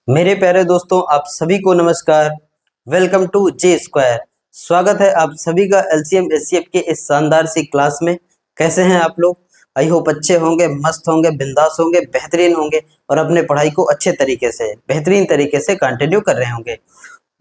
मेरे प्यारे दोस्तों, आप सभी को नमस्कार। Welcome to J square. स्वागत है आप सभी का एलसीएम एचसीएफ के इस शानदार सी क्लास में। कैसे हैं आप लोग? आई होप अच्छे होंगे, मस्त होंगे, बिंदास होंगे, बेहतरीन होंगे और अपने पढ़ाई को अच्छे तरीके से बेहतरीन तरीके से कंटिन्यू कर रहे होंगे।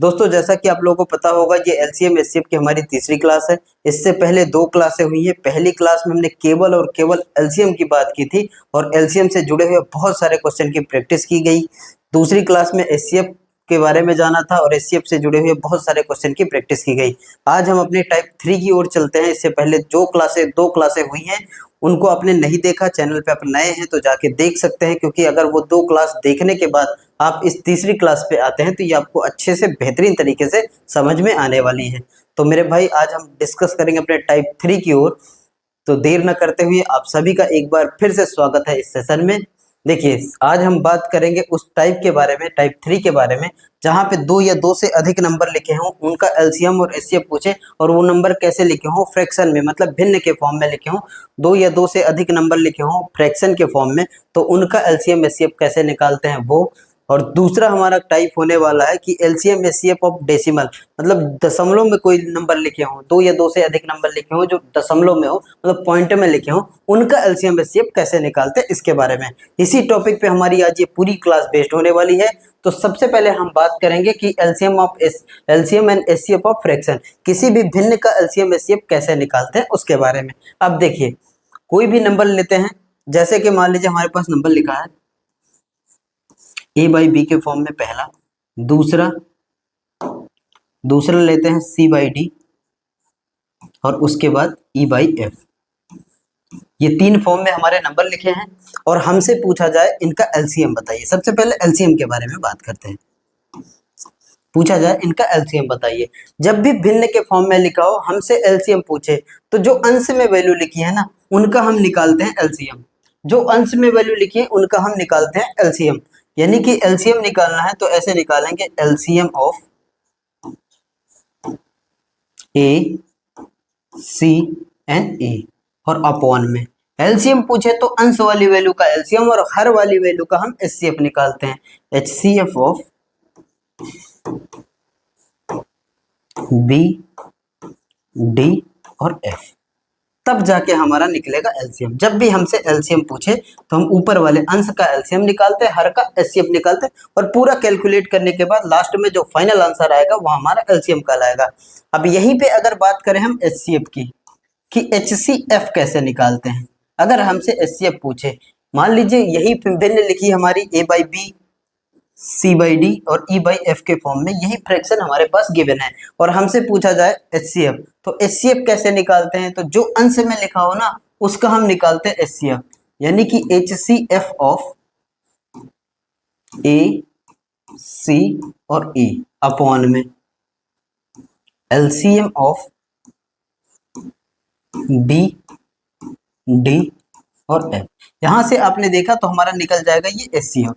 दोस्तों, जैसा कि आप लोगों को पता होगा, ये एलसीएम एचसीएफ की हमारी तीसरी क्लास है। इससे पहले दो क्लासें हुई हैं। पहली क्लास में हमने केवल और केवल एलसीएम की बात की थी और एलसीएम से जुड़े हुए बहुत सारे क्वेश्चन की प्रैक्टिस की गई। दूसरी क्लास में एचसीएफ के बारे में जाना था और एचसीएफ से जुड़े हुए बहुत सारे क्वेश्चन की प्रैक्टिस की गई। आज हम अपनी टाइप 3 की ओर चलते हैं। इससे पहले दो क्लासें हुई हैं, उनको आपने नहीं देखा, चैनल पे आप नए हैं तो जाके देख सकते हैं, क्योंकि अगर वो दो क्लास देखने के बाद आप इस तीसरी क्लास पे आते हैं तो ये आपको अच्छे से बेहतरीन तरीके से समझ में आने वाली है। तो मेरे भाई, आज हम डिस्कस करेंगे अपने टाइप 3 की ओर। तो देर न करते हुए आप सभी का एक बार फिर से स्वागत है इस सेशन में। देखिए, आज हम बात करेंगे उस टाइप के बारे में, टाइप 3 के बारे में, जहाँ पे दो या दो से अधिक नंबर लिखे हों, उनका एलसीएम और एचसीएफ पूछे और वो नंबर कैसे लिखे हों, फ्रैक्शन में, मतलब भिन्न के फॉर्म में लिखे हों। दो या दो से अधिक नंबर लिखे हों फ्रैक्शन के फॉर्म में, तो उनका एलसीएम एचसीएफ कैसे निकालते हैं वो। और दूसरा हमारा टाइप होने वाला है कि एलसीएम एचसीएफ ऑफ डेसिमल, मतलब दशमलव में कोई नंबर लिखे हों, दो या दो से अधिक नंबर लिखे हों जो दशमलव में हो, मतलब पॉइंट में लिखे हों, उनका एलसीएम एचसीएफ कैसे निकालते हैं, इसके बारे में इसी टॉपिक पे हमारी आज ये पूरी क्लास बेस्ड होने वाली है। तो सबसे पहले हम बात करेंगे कि LCM and HCF of fraction, किसी भी भिन्न का एलसीएम एचसीएफ कैसे निकालते हैं उसके बारे में। अब देखिए, कोई भी नंबर लेते हैं, जैसे कि मान लीजिए हमारे पास नंबर लिखा है ए बाई बी के फॉर्म में पहला, दूसरा लेते हैं सी बाई डी और उसके बाद ई बाई एफ। ये तीन फॉर्म में हमारे नंबर लिखे हैं और हमसे पूछा जाए इनका एलसीएम बताइए। सबसे पहले एलसीएम के बारे में बात करते हैं। पूछा जाए इनका एलसीएम बताइए। जब भी भिन्न के फॉर्म में लिखा हो, हमसे एलसीएम पूछे, तो जो अंश में वैल्यू लिखी है ना, उनका हम निकालते हैं एलसीएम। जो अंश में वैल्यू लिखी है उनका हम निकालते हैं एलसीएम। यानी कि एलसीएम निकालना है तो ऐसे निकालेंगे, LCM of A C and A और अपॉन में एलसीएम पूछे तो अंश वाली वैल्यू का एलसीएम और हर वाली वैल्यू का हम एचसीएफ निकालते हैं, एचसीएफ ऑफ बी डी और एफ। तब जाके हमारा निकलेगा एलसीएम। जब भी हमसे एलसीएम पूछे तो हम ऊपर वाले अंश का एलसीएम निकालते हैं, हर का एचसीएफ निकालते हैं और पूरा कैलकुलेट करने के बाद लास्ट में जो फाइनल आंसर आएगा वो हमारा एलसीएम कहलाएगा। अब यहीं पे अगर बात करें हम एचसीएफ की, कि एचसीएफ कैसे निकालते हैं। अगर हमसे एचसीएफ पूछे, मान लीजिए यही भिन्न लिखी हमारी A by B, C by D और ई बाई एफ के फॉर्म में, यही फ्रैक्शन हमारे पास गिवन है और हमसे पूछा जाए एचसीएफ, तो एचसीएफ कैसे निकालते हैं। तो जो अंश में लिखा हो ना, उसका हम निकालते हैं एचसीएफ। यानी कि एचसीएफ ऑफ ए सी और ई अपॉन में एलसीएम ऑफ बी डी और एफ। यहां से आपने देखा तो हमारा निकल जाएगा ये एचसीएफ।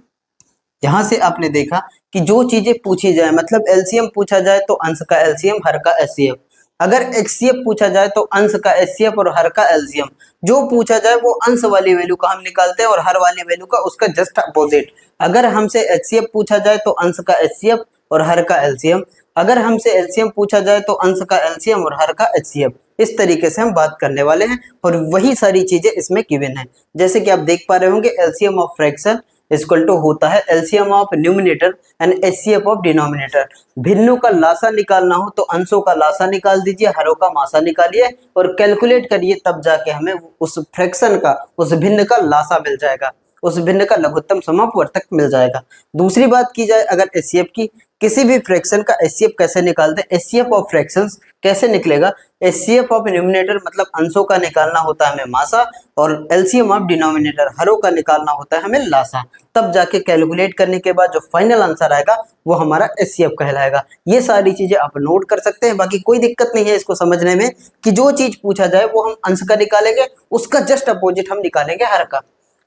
यहां से आपने देखा कि जो चीजें पूछी जाए, मतलब एलसीएम पूछा जाए तो अंश का एलसीएम, हर का एचसीएफ। अगर एचसीएफ पूछा जाए तो अंश का एचसीएफ और हर का एलसीएम। जो पूछा जाए वो अंश वाली वैल्यू का हम निकालते हैं और हर वाली वैल्यू का उसका जस्ट अपोजिट। अगर हमसे एचसीएफ पूछा जाए तो अंश का एचसीएफ और हर का एलसीएम। अगर हमसे एलसीएम पूछा जाए तो अंश का एलसीएम और हर का एचसीएफ। इस तरीके से हम बात करने वाले हैं और वही सारी चीजें इसमें गिवन है। जैसे कि आप देख पा रहे होंगे, LCM of fraction equal to होता है LCM of numerator and HCF of denominator. भिन्नों का लासा निकालना हो तो अंशों का लासा निकाल दीजिए, हरों का मासा निकालिए और कैलकुलेट करिए, तब जाके हमें उस फ्रैक्शन का, उस भिन्न का लासा मिल जाएगा, उस भिन्न का लघुत्तम समापवर्तक मिल जाएगा। दूसरी बात की जाए अगर एचसीएफ की, किसी भी फ्रैक्शन का एचसीएफ कैसे निकालते हैं, एचसीएफ ऑफ फ्रैक्शंस कैसे निकलेगा। एचसीएफ ऑफ न्यूमिनेटर मतलब अंशों का निकालना होता है हमें मासा और एलसीएम ऑफ डिनोमिनेटर हरों का निकालना होता है हमें लासा। तब जाके कैलकुलेट करने के बाद जो फाइनल आंसर आएगा वो हमारा एचसीएफ कहलाएगा। ये सारी चीजें आप नोट कर सकते हैं। बाकी कोई दिक्कत नहीं है इसको समझने में कि जो चीज पूछा जाए वो हम अंश का निकालेंगे, उसका जस्ट अपोजिट हम निकालेंगे हर का।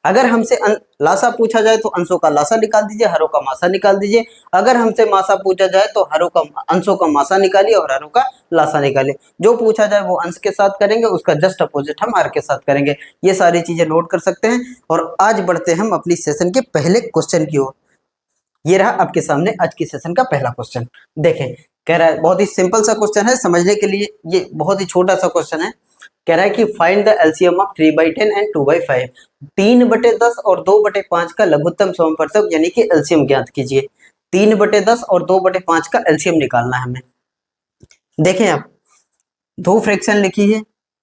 अगर हमसे लासा पूछा जाए तो अंशों का लासा निकाल दीजिए, हरों का मासा निकाल दीजिए। अगर हमसे मासा पूछा जाए तो हरों का अंशों का मासा निकालिए और हरों का लासा निकालिए। जो पूछा जाए वो अंश के साथ करेंगे, उसका जस्ट अपोजिट हम हर के साथ करेंगे। ये सारी चीजें नोट कर सकते हैं और आज बढ़ते हैं हम अपनी सेशन के पहले क्वेश्चन की ओर। ये रहा आपके सामने आज की सेशन का पहला क्वेश्चन। देखें, कह रहा है बहुत ही सिंपल सा क्वेश्चन है, समझने के लिए ये बहुत ही छोटा सा क्वेश्चन है। कह रहा है कि find the LCM of 3/10 and 2/5। 3/10 और 2/5 का लघुत्तम समपर्थक यानी कि एलसीएम ज्ञात कीजिए। 3/10 और 2/5 का एलसीएम निकालना है हमें। देखें आप, दो फ्रैक्शन लिखी है,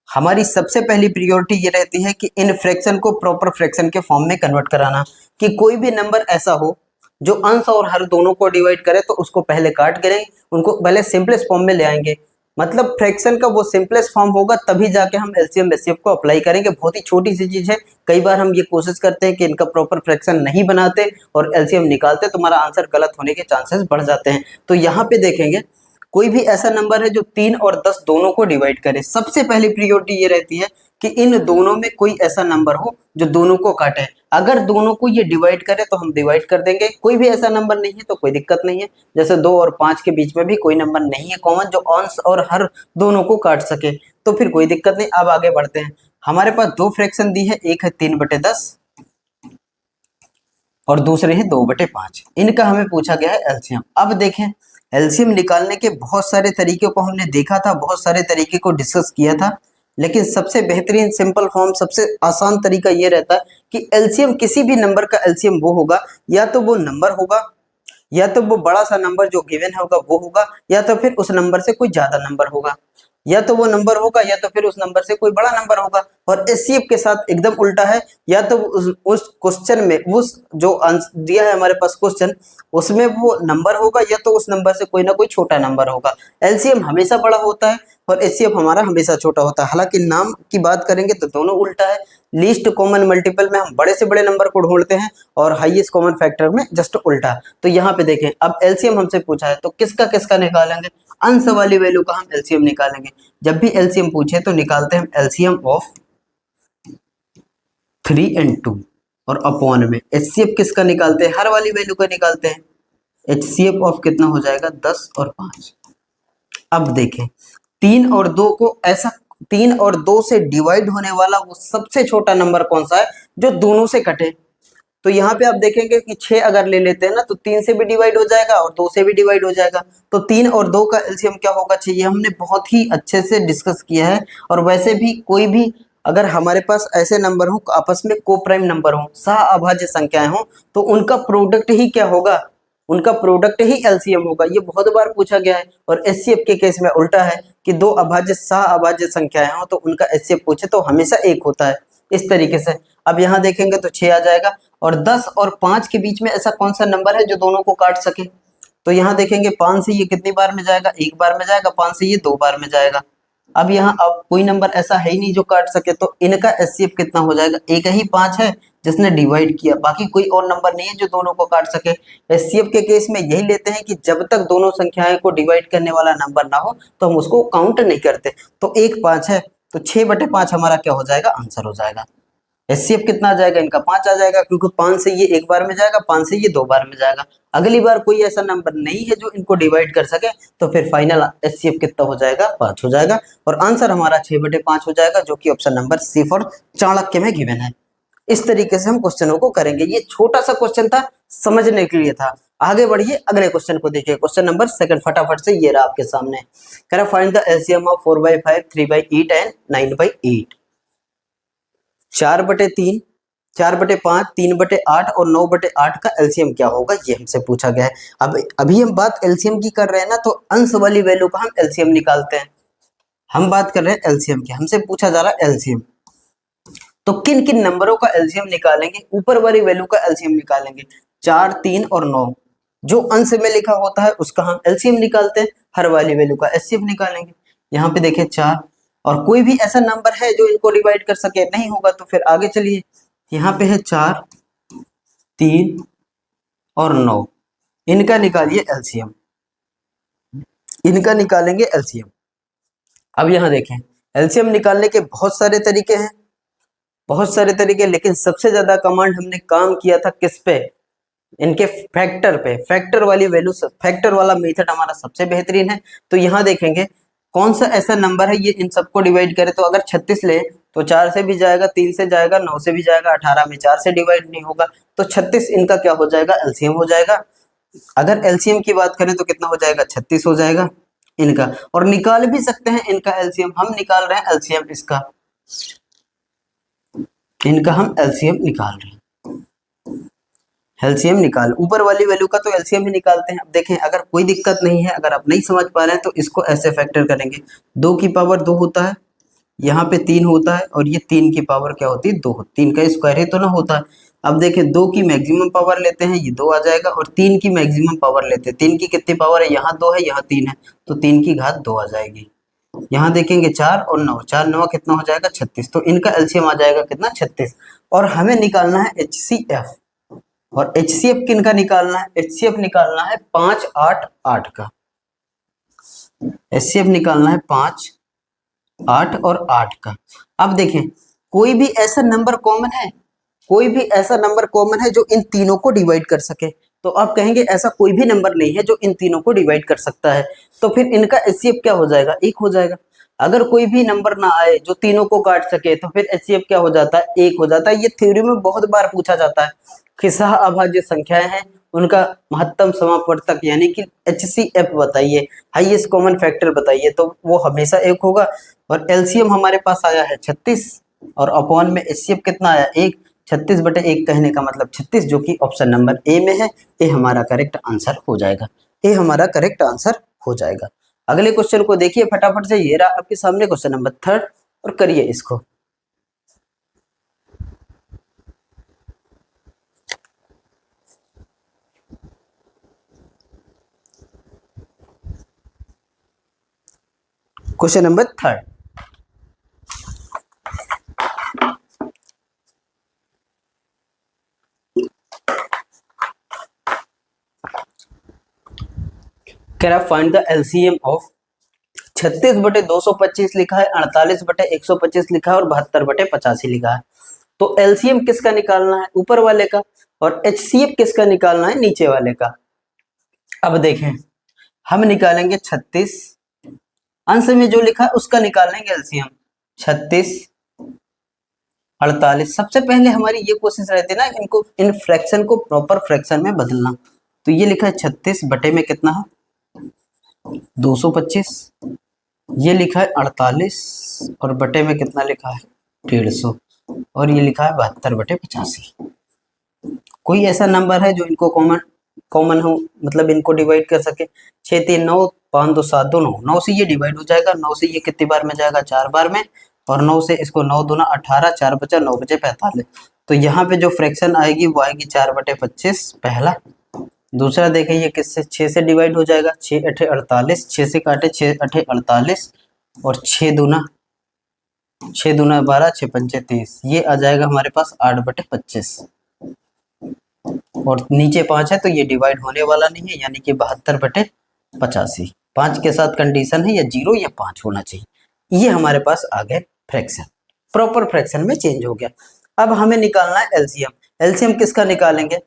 हमारी सबसे पहली प्रायोरिटी ये रहती है कि इन फ्रैक्शन को प्रॉपर फ्रैक्शन के फॉर्म में कन्वर्ट कराना, कि कोई भी नंबर ऐसा हो जो अंश और हर दोनों को डिवाइड करे तो उसको पहले काट करें, उनको पहले सिंपलेस्ट फॉर्म में ले आएंगे। मतलब फ्रैक्शन का वो सिंपलेस्ट फॉर्म होगा तभी जाके हम एलसीएम एचसीएफ को अप्लाई करेंगे। बहुत ही छोटी सी चीज है, कई बार हम ये कोशिश करते हैं कि इनका प्रॉपर फ्रैक्शन नहीं बनाते और एलसीएम निकालते तो हमारा आंसर गलत होने के चांसेस बढ़ जाते हैं। तो यहाँ पे देखेंगे कोई भी ऐसा नंबर है जो 3 और 10 दोनों को डिवाइड करे, सबसे पहली प्रायोरिटी ये रहती है कि इन दोनों में कोई ऐसा नंबर हो जो दोनों को काटे। अगर दोनों को ये डिवाइड करे तो हम डिवाइड कर देंगे, कोई भी ऐसा नंबर नहीं है तो कोई दिक्कत नहीं है। जैसे 2 और 5 के बीच में भी कोई नंबर नहीं है कॉमन जो अंश और हर दोनों को काट सके, तो फिर कोई दिक्कत नहीं। अब आगे बढ़ते हैं, हमारे पास दो फ्रैक्शन दी है, एक है 3/10 और दूसरे है 2/5। इनका हमें पूछा गया है एलसीएम। अब देखें, एलसीएम निकालने के बहुत सारे तरीके को हमने देखा था, बहुत सारे तरीके को डिस्कस किया था, लेकिन सबसे बेहतरीन सिंपल फॉर्म, सबसे आसान तरीका ये रहता है कि एलसीएम किसी भी नंबर का एलसीएम वो होगा, या तो वो नंबर होगा, या तो वो बड़ा सा नंबर जो गिवन होगा वो होगा, या तो फिर उस नंबर से कोई ज्यादा नंबर होगा, या तो वो नंबर होगा या तो फिर उस नंबर से कोई बड़ा नंबर होगा। और एचसीएफ के साथ एकदम उल्टा है, या तो उस क्वेश्चन में उस जो आंसर दिया है हमारे पास क्वेश्चन, उसमें वो नंबर होगा या तो उस नंबर से कोई ना कोई छोटा नंबर होगा। एलसीएम हमेशा बड़ा होता है और एचसीएफ हमारा हमेशा छोटा होता है। हालांकि नाम की बात करेंगे तो दोनों उल्टा है। लीस्ट कॉमन मल्टीपल में हम बड़े से बड़े नंबर को ढूंढते हैं और हाईएस्ट कॉमन फैक्टर में जस्ट उल्टा। तो यहाँ पे देखें, अब एलसीएम हमसे पूछा है तो किसका किसका निकालेंगे, अंश वाली वैल्यू का हम एलसीएम निकालेंगे। जब भी एलसीएम पूछे तो निकालते हैं एलसीएम ऑफ 3 and 2 और अपॉन में एचसीएफ किसका निकालते हैं, हर वाली वैल्यू का निकालते हैं। एचसीएफ ऑफ कितना हो जाएगा, 10 और 5। अब देखें, 3 और 2 को ऐसा, 3 और 2 से डिवाइड होने वाला वो सबसे छोटा नंबर कौन सा है जो दोनों से कटे। तो यहाँ पे आप देखेंगे कि 6 अगर ले लेते हैं ना तो 3 से भी डिवाइड हो जाएगा और 2 से भी डिवाइड हो जाएगा। तो 3 और 2 का एलसीएम क्या होगा चाहिए, हमने बहुत ही अच्छे से डिस्कस किया है। और वैसे भी कोई भी अगर हमारे पास ऐसे नंबर हो आपस में को प्राइम नंबर हो, सह अभाज्य संख्याएं हो, तो उनका प्रोडक्ट ही क्या होगा, उनका प्रोडक्ट ही एलसीएम होगा। ये बहुत बार पूछा गया है। और एचसीएफ के केस में उल्टा है कि दो अभाज्य सह अभाज्य संख्याएं हो तो उनका एचसीएफ पूछे तो हमेशा एक होता है, इस तरीके से। अब यहाँ देखेंगे तो 6 आ जाएगा। और 10 और 5 के बीच में ऐसा कौन सा नंबर है जो दोनों को काट सके, तो यहाँ देखेंगे 5 से ये कितनी बार में जाएगा, एक बार में जाएगा, 5 से ये 2 बार में जाएगा। अब यहाँ अब कोई नंबर ऐसा है ही नहीं जो काट सके, तो इनका एचसीएफ कितना हो जाएगा, एक ही 5 है जिसने डिवाइड किया, बाकी कोई और नंबर नहीं है जो दोनों को काट सके। एचसीएफ के केस में यही लेते हैं कि जब तक दोनों संख्याएं को डिवाइड करने वाला नंबर ना हो तो हम उसको काउंट नहीं करते। तो एक 5 है तो 6/5 हमारा क्या हो जाएगा, आंसर हो जाएगा। एचसीएफ कितना आ जाएगा, इनका 5 आ जाएगा, क्योंकि 5 से ये एक बार में जाएगा, 5 से ये 2 बार में जाएगा। अगली बार कोई ऐसा नंबर नहीं है जो इनको डिवाइड कर सके, तो फिर फाइनल एचसीएफ कितना हो जाएगा, 5 हो जाएगा। और आंसर हमारा 6/5 हो जाएगा, जो कि option number C for Chanakya में गिवन है। इस तरीके से हम क्वेश्चनों को करेंगे। ये छोटा सा क्वेश्चन था, समझने के लिए था। आगे बढ़िए, अगले क्वेश्चन को देखिए। क्वेश्चन नंबर 2 फटाफट से ये रहा आपके सामने। कह रहा find the LCM of 4/5, 3/8 and 9/8। 4/3, 4/5, 3/8 और 9/8 का एलसीएम क्या होगा, ये हमसे पूछा गया है। अब अभी हम बात एलसीएम की कर रहे हैं ना, तो अंश वाली वैल्यू का हम एलसीएम निकालते हैं। हम बात कर रहे हैं एलसीएम की, हमसे पूछा जा रहा है एलसीएम। तो किन किन नंबरों का एलसीएम निकालेंगे, ऊपर वाली वैल्यू का एलसीएम निकालेंगे। 4, 3 और 9 जो अंश में लिखा होता है उसका हम एलसीएम निकालते हैं, हर वाली वैल्यू का एचसीएफ निकालेंगे। यहाँ पे देखिए 4, और कोई भी ऐसा नंबर है जो इनको डिवाइड कर सके, नहीं होगा तो फिर आगे चलिए। यहाँ पे है 4, 3 और 9, इनका निकालिए एलसीएम, इनका निकालेंगे एलसीएम। अब यहाँ देखें, एलसीएम निकालने के बहुत सारे तरीके हैं, बहुत सारे तरीके, लेकिन सबसे ज्यादा कमांड हमने काम किया था किस पे, इनके फैक्टर पे। फैक्टर वाली वैल्यू, फैक्टर वाला मेथड हमारा सबसे बेहतरीन है। तो यहाँ देखेंगे कौन सा ऐसा नंबर है ये इन सबको डिवाइड करे, तो अगर 36 ले तो 4 से भी जाएगा, 3 से जाएगा, 9 से भी जाएगा, 18 में 4 से डिवाइड नहीं होगा, तो 36 इनका क्या हो जाएगा, एलसीएम हो जाएगा। अगर एलसीएम की बात करें तो कितना हो जाएगा, 36 हो जाएगा इनका। और निकाल भी सकते हैं इनका एलसीएम, हम निकाल रहे हैं एलसीएम इसका, इनका हम एलसीएम निकाल रहे हैं। एलसीएम निकाल, ऊपर वाली वैल्यू का तो एलसीएम ही निकालते हैं। अब देखें अगर कोई दिक्कत नहीं है, अगर आप नहीं समझ पा रहे हैं तो इसको ऐसे फैक्टर करेंगे, 2 की पावर 2 होता है, यहाँ पे 3 होता है, और ये 3 की पावर क्या होती है, 2, 3 का स्क्वायर ही तो ना होता है। अब देखें 2 की मैक्सिमम पावर लेते हैं, ये 2 आ जाएगा, और 3 की मैक्सिमम पावर लेते हैं, 3 की कितनी पावर है, यहाँ 2 है यहाँ 3 है, तो 3 की घात 2 आ जाएगी। यहाँ देखेंगे 4 और 9, 4 9 कितना हो जाएगा, 36। तो इनका एलसीएम आ जाएगा कितना, 36। और हमें निकालना है एचसीएफ, और एचसीएफ किन का निकालना है, एचसीएफ निकालना है 5 8 8 का, एचसीएफ निकालना है 5 8 और 8 का। अब देखें कोई भी ऐसा नंबर कॉमन है, कोई भी ऐसा नंबर कॉमन है जो इन तीनों को डिवाइड कर सके, तो आप कहेंगे ऐसा कोई भी नंबर नहीं है जो इन तीनों को डिवाइड कर सकता है, तो फिर इनका एचसीएफ क्या हो जाएगा, 1 हो जाएगा। अगर कोई भी नंबर ना आए जो तीनों को काट सके, तो फिर एचसीएफ क्या हो जाता है, 1 हो जाता है। ये थ्योरी में बहुत बार पूछा जाता है कि सह अभाज्य संख्याएं हैं उनका महत्तम समापवर्तक यानी कि एचसीएफ बताइए, हाईएस्ट कॉमन फैक्टर बताइए, तो वो हमेशा 1 होगा। और एलसीएम हमारे पास आया है 36, और अपॉन में एचसीएफ कितना आया, 1। 36/1 कहने का मतलब 36, जो कि ऑप्शन नंबर ए में है। ए हमारा करेक्ट आंसर हो जाएगा, ए हमारा करेक्ट आंसर हो जाएगा। अगले क्वेश्चन को देखिए फटाफट से, ये रहा आपके सामने क्वेश्चन नंबर 3, और करिए इसको। क्वेश्चन नंबर 3, कह रहा फाइंड द एलसीएम ऑफ 36/225 लिखा है, 48/125 लिखा है, और 72/85 लिखा है। तो एलसीएम किसका निकालना है, ऊपर वाले का, और एचसीएफ किसका निकालना है, नीचे वाले का। अब देखें हम निकालेंगे 36, अंश में जो लिखा है उसका निकाल लेंगे एलसीएम, 36 48। सबसे पहले हमारी ये कोशिश रहती है ना, इनको इन फ्रैक्शन को प्रॉपर फ्रैक्शन में बदलना। तो ये लिखा है 36 बटे में कितना है, 225, ये लिखा है 48, और बटे में कितना लिखा है, 150, और ये लिखा है 72/85। कोई ऐसा नंबर है जो इनको कॉमन हो, मतलब इनको डिवाइड कर सके। 6 3 9 5 2 7 2 9, 9 से ये डिवाइड हो जाएगा, 9 से ये कितनी बार में जाएगा, 4 बार में, और 9 से इसको 9 दूना 18, 4 बचा 9 बचे 45। तो यहाँ पे जो फ्रैक्शन आएगी वो आएगी 4/25 पहला। दूसरा देखें ये किससे, 6 से डिवाइड हो जाएगा, 6 8 48, 6 से काटे 6 8 48, और 6 दूना 12, 6 पंचे 30, ये आ जाएगा हमारे पास 8/25। और नीचे 5 है तो ये डिवाइड होने वाला नहीं है, यानी कि 72/85। 5 के साथ कंडीशन है या 0 या 5 होना चाहिए। ये हमारे पास आ गए फ्रैक्शन, प्रॉपर फ्रैक्शन में चेंज हो गया। अब हमें निकालना है एलसीएम। एलसीएम किसका निकालेंगे,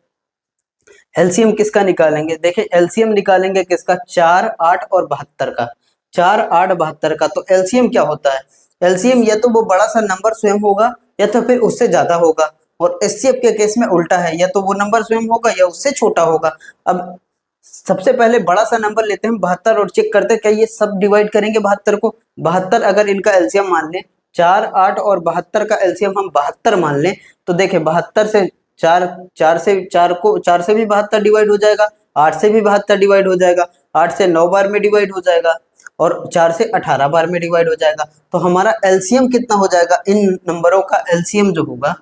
एलसीएम किसका निकालेंगे, देखिए एलसीएम निकालेंगे किसका, 4 8 और 72 का, 4 8 72 का। तो एलसीएम क्या होता है, एलसीएम या तो वो बड़ा सा नंबर स्वयं होगा या तो फिर उससे ज्यादा होगा, और एचसीएफ के केस में उल्टा है, या तो वो नंबर स्वयं होगा या उससे छोटा होगा। अब सबसे पहले बड़ा सा नंबर लेते हैं 72, और चेक करते हैं क्या ये सब डिवाइड करेंगे 72 को। 72 अगर इनका एलसीएम मान लें, 4 8 और 72 का एलसीएम हम 72 मान लें, तो देखें 72 से 4 से 4 को 4 से भी 72 डिवाइड हो जाएगा, 8 से भी 72 डिवाइड हो जाएगा, 8 से 9 बार में डिवाइड हो जाएगा, और 4 से 18 बार में डिवाइड हो जाएगा। तो हमारा एलसीएम कितना हो जाएगा, इन नंबरों का एलसीएम जो होगा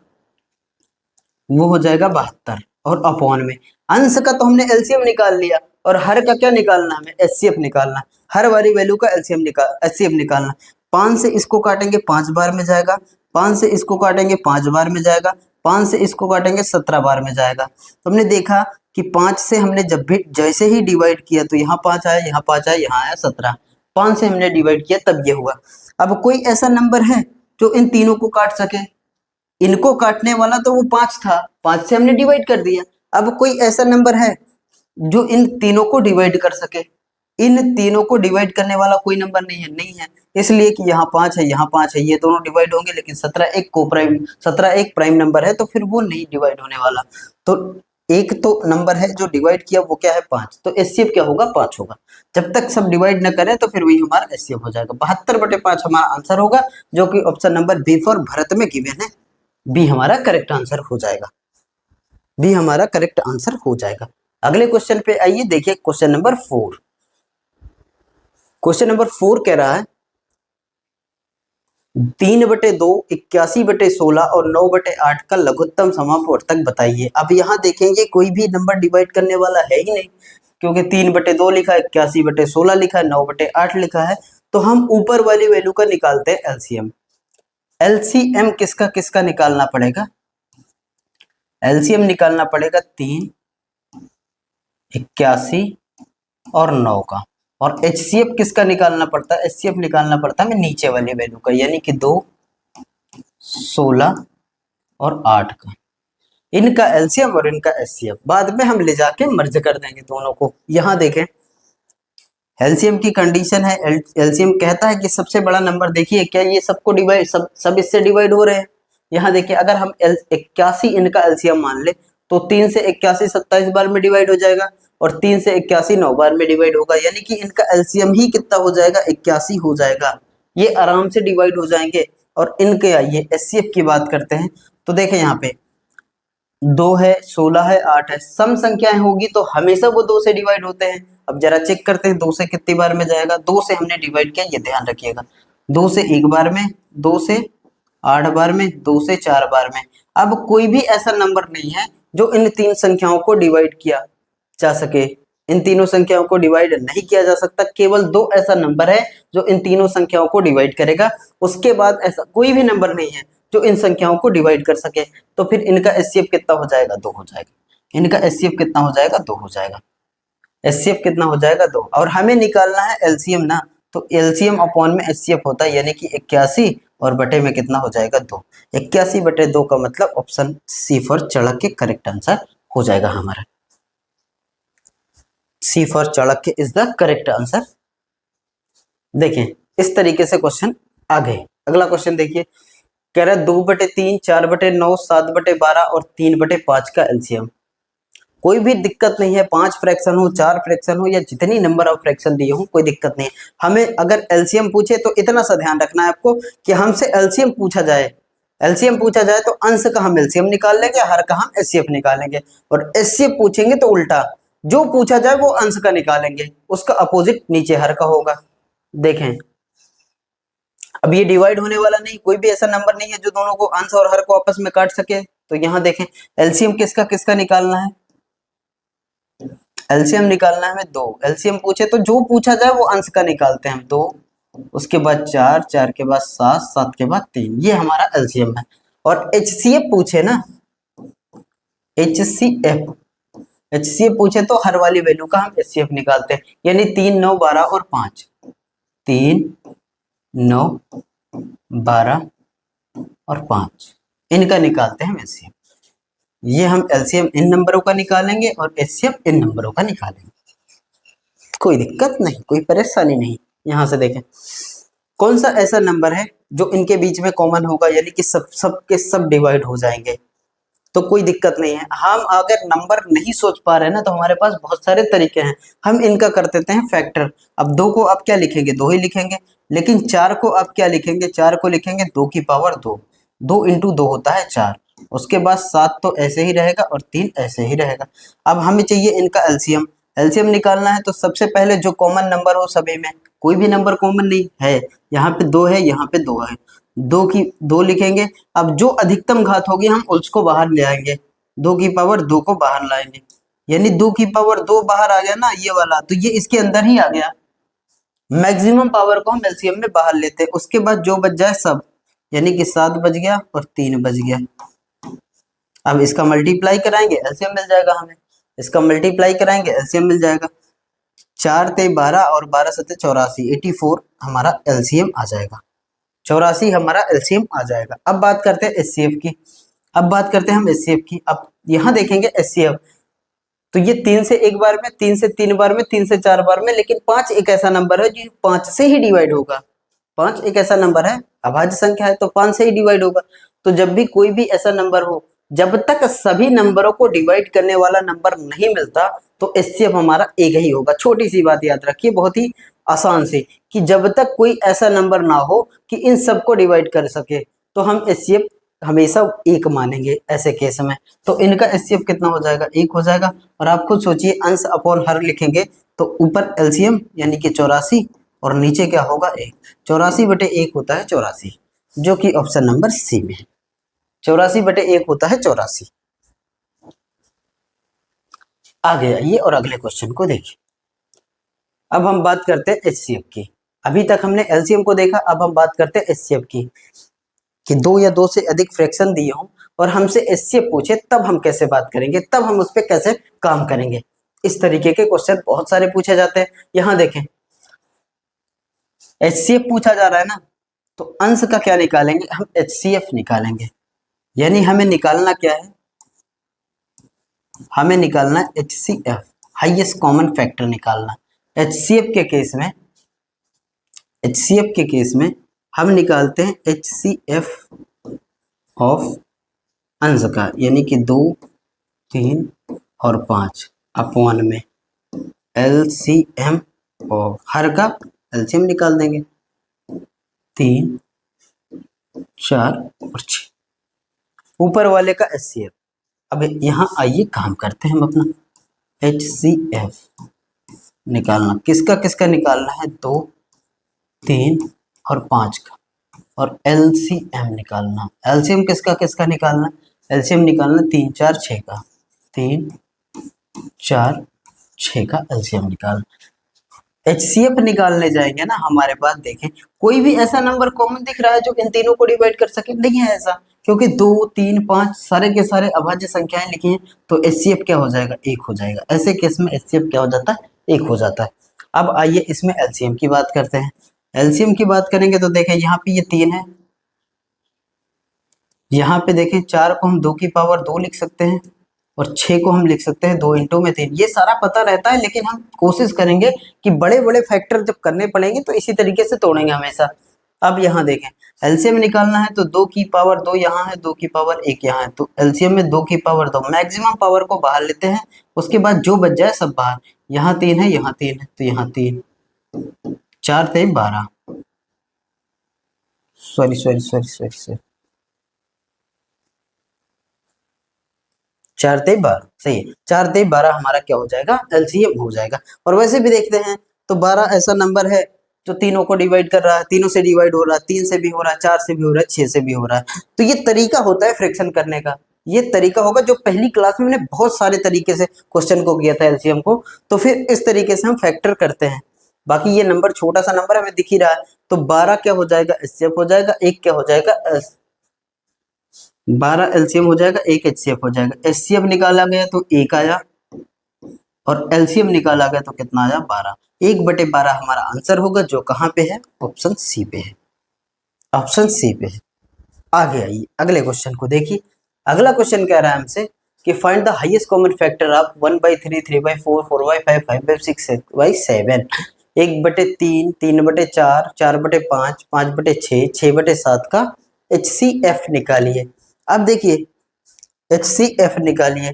वो हो जाएगा 72, और अपॉन में अंश का तो हमने एलसीएम निकाल लिया, और हर का क्या निकालना, हमें एचसीएफ निकालना, हर वाली वैल्यू का एचसीएफ निकालना। 5 से इसको काटेंगे 5 बार में जाएगा, 5 से इसको काटेंगे 5 बार में जाएगा, 5 से इसको काटेंगे 17 बार में जाएगा। तो हमने देखा कि 5 से हमने जब भी जैसे ही डिवाइड किया तो यहाँ 5 आया, यहाँ 5 आया, यहाँ आया 17, 5 से हमने डिवाइड किया तब ये हुआ। अब कोई ऐसा नंबर है जो इन तीनों को काट सके, इनको काटने वाला तो वो 5 था, 5 से हमने डिवाइड कर दिया। अब कोई ऐसा नंबर है जो इन तीनों को डिवाइड कर सके, इन तीनों को डिवाइड करने वाला कोई नंबर नहीं है, नहीं है, इसलिए कि यहाँ 5 है, यहाँ 5 है, ये दोनों डिवाइड होंगे, लेकिन 17 एक प्राइम नंबर है, तो फिर वो नहीं डिवाइड होने वाला। तो एक तो नंबर है जो डिवाइड किया वो क्या है 5, तो एचसीएफ क्या होगा 5 होगा। जब तक सब डिवाइड न करें तो फिर वही हमारा एचसीएफ हो जाएगा। 72/5 हमारा आंसर होगा, जो कि option number B for Bharat में गिवन है। बी हमारा करेक्ट आंसर हो जाएगा। बी हमारा करेक्ट आंसर हो जाएगा। अगले क्वेश्चन पे आइए, देखिए क्वेश्चन नंबर 4। क्वेश्चन नंबर 4 कह रहा है 3/2, 81/16 और 9/8 का लघुत्तम समापवर्तक बताइए। अब यहाँ देखेंगे कोई भी नंबर डिवाइड करने वाला है ही नहीं, क्योंकि 3/2 लिखा है, 81/16 लिखा है, 9/8 लिखा है। तो हम ऊपर वाली वैल्यू का निकालते हैं एलसीएम। एलसीएम किसका किसका निकालना पड़ेगा? एलसीएम निकालना पड़ेगा 3, 81 और 9 का। और एचसीएफ किसका निकालना पड़ता है? एचसीएफ निकालना पड़ता है नीचे वाली वैल्यू का, यानी कि 2, 16 और 8 का। इनका एलसीएम और इनका एचसीएफ बाद में हम ले जाके मर्ज कर देंगे दोनों को। यहां देखें एलसीएम की कंडीशन है, एलसीएम कहता है कि सबसे बड़ा नंबर, देखिए क्या ये सबको डिवाइड, सब इससे डिवाइड हो रहे हैं। यहाँ देखिए अगर हम 81 इनका एलसीएम मान ले तो 3 से 81 27 बार में डिवाइड हो जाएगा, और 3 से 81 9 बार में डिवाइड होगा, यानी कि इनका एलसीएम ही कितना हो जाएगा? 81 हो जाएगा। ये आराम से डिवाइड हो जाएंगे। और इनके आइए एचसीएफ की बात करते हैं। तो देखें यहाँ पे 2 है, 16 है, 8 है, सम संख्याएं होगी तो हमेशा वो 2 से डिवाइड होते हैं। अब जरा चेक करते हैं 2 से कितनी बार में जाएगा। 2 से हमने डिवाइड किया, ये ध्यान रखिएगा। 2 से 1 बार में, 2 से 8 बार में, 2 से 4 बार में। अब कोई भी ऐसा नंबर नहीं है जो इन 3 संख्याओं को डिवाइड किया जा सके। इन तीनों संख्याओं को डिवाइड नहीं किया जा सकता। केवल 2 ऐसा नंबर है जो इन तीनों संख्याओं को डिवाइड करेगा। उसके बाद ऐसा कोई भी नंबर नहीं है जो इन संख्याओं को डिवाइड कर सके। तो फिर इनका एचसीएफ कितना हो जाएगा? 2 हो जाएगा। इनका एचसीएफ कितना हो जाएगा? 2 हो जाएगा। एचसीएफ कितना हो जाएगा? 2। और हमें निकालना है एलसीएम ना, तो एलसीएम अपॉन में एचसीएफ होता है, यानी कि 81 और बटे में कितना हो जाएगा? 2। 81/2 का मतलब option C for Chanakya correct answer हो जाएगा हमारा। C for Chanakya is the correct answer. देखें इस तरीके से क्वेश्चन आगे। अगला क्वेश्चन देखिए, कह रहा है 2/3, 4/9, 7/12 और 3/5 का एलसीएम। कोई भी दिक्कत नहीं है, 5 फ्रैक्शन हो, 4 फ्रैक्शन हो, या जितनी नंबर ऑफ फ्रैक्शन दिए हो, कोई दिक्कत नहीं है। हमें अगर एलसीएम पूछे तो इतना सा ध्यान रखना है आपको कि हमसे एलसीएम पूछा जाए, एलसीएम पूछा जाए तो अंश का हम एलसीएम निकाल लेंगे, हर का हम एचसीएफ निकालेंगे। और एचसीएफ पूछेंगे तो उल्टा, जो पूछा जाए वो अंश का निकालेंगे, उसका अपोजिट नीचे हर का होगा। देखें अब ये डिवाइड होने वाला नहीं, कोई भी ऐसा नंबर नहीं है जो दोनों को अंश और हर को आपस में काट सके। तो यहाँ देखें एलसीएम किसका किसका निकालना है? एलसीएम निकालना है हमें 2। एलसीएम पूछे तो जो पूछा जाए वो अंश का निकालते हैं हम। 2, उसके बाद 4, 4 के बाद 7, 7 के बाद 3, ये हमारा एलसीएम है। और एचसीएफ पूछे ना, एचसीएफ एचसीएफ पूछे तो हर वाली वैल्यू का हम एचसीएफ निकालते हैं, यानी 3, 9, 12 और 5। 3, 9, 12 और 5 इनका निकालते हैं हम एचसीएफ। ये हम एलसीएम इन नंबरों का निकालेंगे और एचसीएफ इन नंबरों का निकालेंगे। कोई दिक्कत नहीं, कोई परेशानी नहीं। यहां से देखें कौन सा ऐसा नंबर है जो इनके बीच में कॉमन होगा, यानी कि सब के सब डिवाइड हो जाएंगे, तो कोई दिक्कत नहीं है। हम अगर नंबर नहीं सोच पा रहे हैं ना, तो हमारे पास बहुत सारे तरीके हैं। हम इनका कर देते हैं फैक्टर। अब 2 को आप क्या लिखेंगे? 2 ही लिखेंगे। लेकिन 4 को आप क्या लिखेंगे? 4 को लिखेंगे 2 की पावर 2। 2 इंटू 2 होता है 4। उसके बाद 7 तो ऐसे ही रहेगा और 3 ऐसे ही रहेगा। अब हमें चाहिए इनका एलसीएम। एलसीएम निकालना है तो सबसे पहले जो कॉमन नंबर हो सभी में, कोई भी नंबर कॉमन नहीं है। यहाँ पे 2 है, यहाँ पे 2 है, 2 लिखेंगे। अब जो अधिकतम घात होगी हम उसको बाहर ले आएंगे, 2 की पावर 2 को बाहर लाएंगे, यानी 2 की पावर 2 बाहर आ गया ना ये वाला, तो ये इसके अंदर ही आ गया। मैक्सिमम पावर को हम एलसीएम में बाहर लेते हैं। उसके बाद जो बच जाए सब, यानी कि 7 बच गया और 3 बच गया। अब इसका मल्टीप्लाई कराएंगे एलसीएम मिल जाएगा हमें। इसका मल्टीप्लाई कराएंगे एलसीएम मिल जाएगा। 4 ते 12 और 12 सते 84, 84 हमारा एलसीएम आ जाएगा। 84 हमारा एलसीएम आ जाएगा। अब बात करते हैं एचसीएफ की। अब बात करते हैं हम एचसीएफ की। अब यहां देखेंगे एचसीएफ, तो ये 3 से 1 बार में, 3 से 3 बार में, 3 से 4 बार में, लेकिन 5 एक ऐसा नंबर है जो 5 से ही डिवाइड होगा। 5 एक ऐसा नंबर है, अभाज्य संख्या है, तो 5 से ही डिवाइड होगा। तो जब भी कोई भी ऐसा नंबर हो जब तक सभी नंबरों को डिवाइड करने वाला नंबर नहीं मिलता तो एचसीएफ हमारा एक ही होगा। छोटी सी बात याद रखिए, बहुत ही आसान सी, कि जब तक कोई ऐसा नंबर ना हो कि इन सबको डिवाइड कर सके तो हम एचसीएफ हमेशा एक मानेंगे ऐसे केस में। तो इनका एचसीएफ कितना हो जाएगा, एक हो जाएगा। और आप खुद सोचिए, अंश अपॉन हर लिखेंगे तो ऊपर एलसीएम यानी कि 84 और नीचे क्या होगा, 1। 84/1 होता है 84, जो कि ऑप्शन नंबर सी में है। 84/1 होता है 84। आगे आइए और अगले क्वेश्चन को देखिए। अब हम बात करते हैं एचसीएफ की। अभी तक हमने एलसीएम को देखा, अब हम बात करते हैं एचसीएफ की, कि दो या दो से अधिक फ्रैक्शन दिए हों और हमसे एचसीएफ पूछे, तब हम कैसे बात करेंगे, तब हम उस पर कैसे काम करेंगे। इस तरीके के क्वेश्चन बहुत सारे पूछे जाते हैं। यहां देखें, एचसीएफ पूछा जा रहा है ना, तो अंश का क्या निकालेंगे, हम एचसीएफ निकालेंगे। यानी हमें निकालना क्या है, हमें निकालना है एचसीएफ, हाईएस्ट कॉमन फैक्टर निकालना। एचसीएफ के केस में, एचसीएफ के केस में हम निकालते हैं एचसीएफ ऑफ अंश का, यानी कि 2, 3 और 5 अपॉन में एलसीएम और हर का एलसीएम निकाल देंगे, 3, 4 और 6, ऊपर वाले का एचसीएफ। अब यहाँ आइए काम करते हैं हम अपना एचसीएफ निकालना। किसका किसका निकालना है, 2, 3 और 5 का। और एलसीएम निकालना, एलसीएम किसका किसका निकालना, एलसीएम निकालना 3, 4, 6 का, 3, 4, 6 का एलसीएम निकालना। एचसीएफ निकालने जाएंगे ना, हमारे पास देखें कोई भी ऐसा नंबर कॉमन दिख रहा है जो इन तीनों को डिवाइड कर सके, नहीं है ऐसा, क्योंकि 2, 3, 5 सारे के सारे अभाज्य संख्याएं लिखी हैं। तो एचसीएफ क्या हो जाएगा, 1 हो जाएगा। ऐसे केस में एचसीएफ क्या हो जाता है, 1 हो जाता है। अब आइए इसमें एलसीएम की बात करते हैं। एलसीएम की बात करेंगे तो देखें यहाँ पे ये 3 है, यहाँ पे देखें 4 को हम 2 की पावर 2 लिख सकते हैं और 6 को हम लिख सकते हैं 2 इंटू में 3। ये सारा पता रहता है, लेकिन हम कोशिश करेंगे कि बड़े बड़े फैक्टर जब करने पड़ेंगे तो इसी तरीके से तोड़ेंगे हमेशा। अब यहाँ देखें, एलसीएम निकालना है तो 2 की पावर 2 यहाँ है, 2 की पावर 1 यहाँ है, तो एलसीएम में 2 की पावर 2, मैक्सिमम पावर को बाहर लेते हैं, उसके बाद जो बच जाए सब बाहर। यहाँ 3 है, यहाँ 3 है, तो यहाँ 3, 4 3 12, सॉरी 4 3 12, सही है। 4 3 12 हमारा क्या हो जाएगा, एलसीएम हो जाएगा। और वैसे भी देखते हैं तो 12 ऐसा नंबर है जो तीनों को डिवाइड कर रहा है, तीनों से डिवाइड हो रहा है, 3 से भी हो रहा है, 4 से भी हो रहा है, 6 से भी हो रहा है। तो ये तरीका होता है फ्रैक्शन करने का, ये तरीका होगा जो पहली क्लास में मैंने बहुत सारे तरीके से क्वेश्चन को किया था एलसीएम को। तो फिर इस तरीके से हम फैक्टर करते हैं। बाकी ये नंबर छोटा सा नंबर हमें दिख ही रहा है, तो 12 क्या हो जाएगा, एचसीएफ हो जाएगा, 1 क्या हो जाएगा, 12 एलसीएम हो जाएगा, 1 एचसीएफ हो जाएगा। एचसीएफ निकाला गया तो 1 आया और एलसीएम निकाला गया तो कितना आया, 12। 1/12 हमारा आंसर होगा, जो कहाँ पे है, ऑप्शन सी पे है, ऑप्शन सी पे है। आगे आइए अगले क्वेश्चन को देखिए। अगला क्वेश्चन कह रहा है हमसे कि find the highest common factor of 1/3, 3/4, 4/5, 5/6, 6/7। 1/3, 3/4, 4/5, 5/6, 6/7 का HCF निकालिए। अब देखिए HCF निकालिए,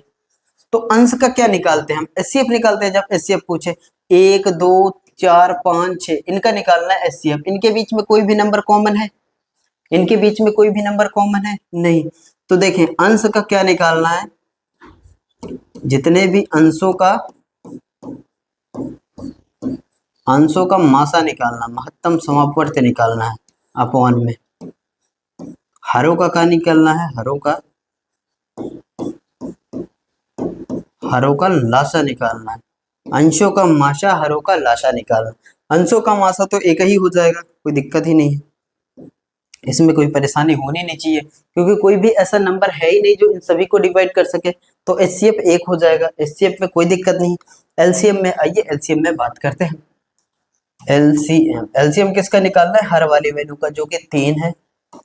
तो अंश का क्या निकालते हैं हम, HCF निकालते हैं। जब HCF पूछे 1, 2, 4, 5, 6, इनका निकालना है HCF। इनके बीच में कोई भी नंबर कॉमन है, इनके बीच में कोई भी नंबर कॉमन है नहीं। तो देखें अंश का क्या निकालना है, जितने भी अंशों का मासा निकालना, महत्तम समापवर्ती निकालना है, अपॉन में हरों का क्या निकालना है, हरों का लासा निकालना है। अंशों का मासा, हरों का लासा निकालना। अंशों का मासा तो एक ही हो जाएगा, कोई दिक्कत ही नहीं है, इसमें कोई परेशानी होनी नहीं चाहिए, क्योंकि कोई भी ऐसा नंबर है ही नहीं जो इन सभी को डिवाइड कर सके। तो HCF 1 हो जाएगा, HCF में कोई दिक्कत नहीं। LCM में आइए, LCM में बात करते हैं। LCM किसका निकालना है, हर वाली वैल्यू का, जो कि 3 है,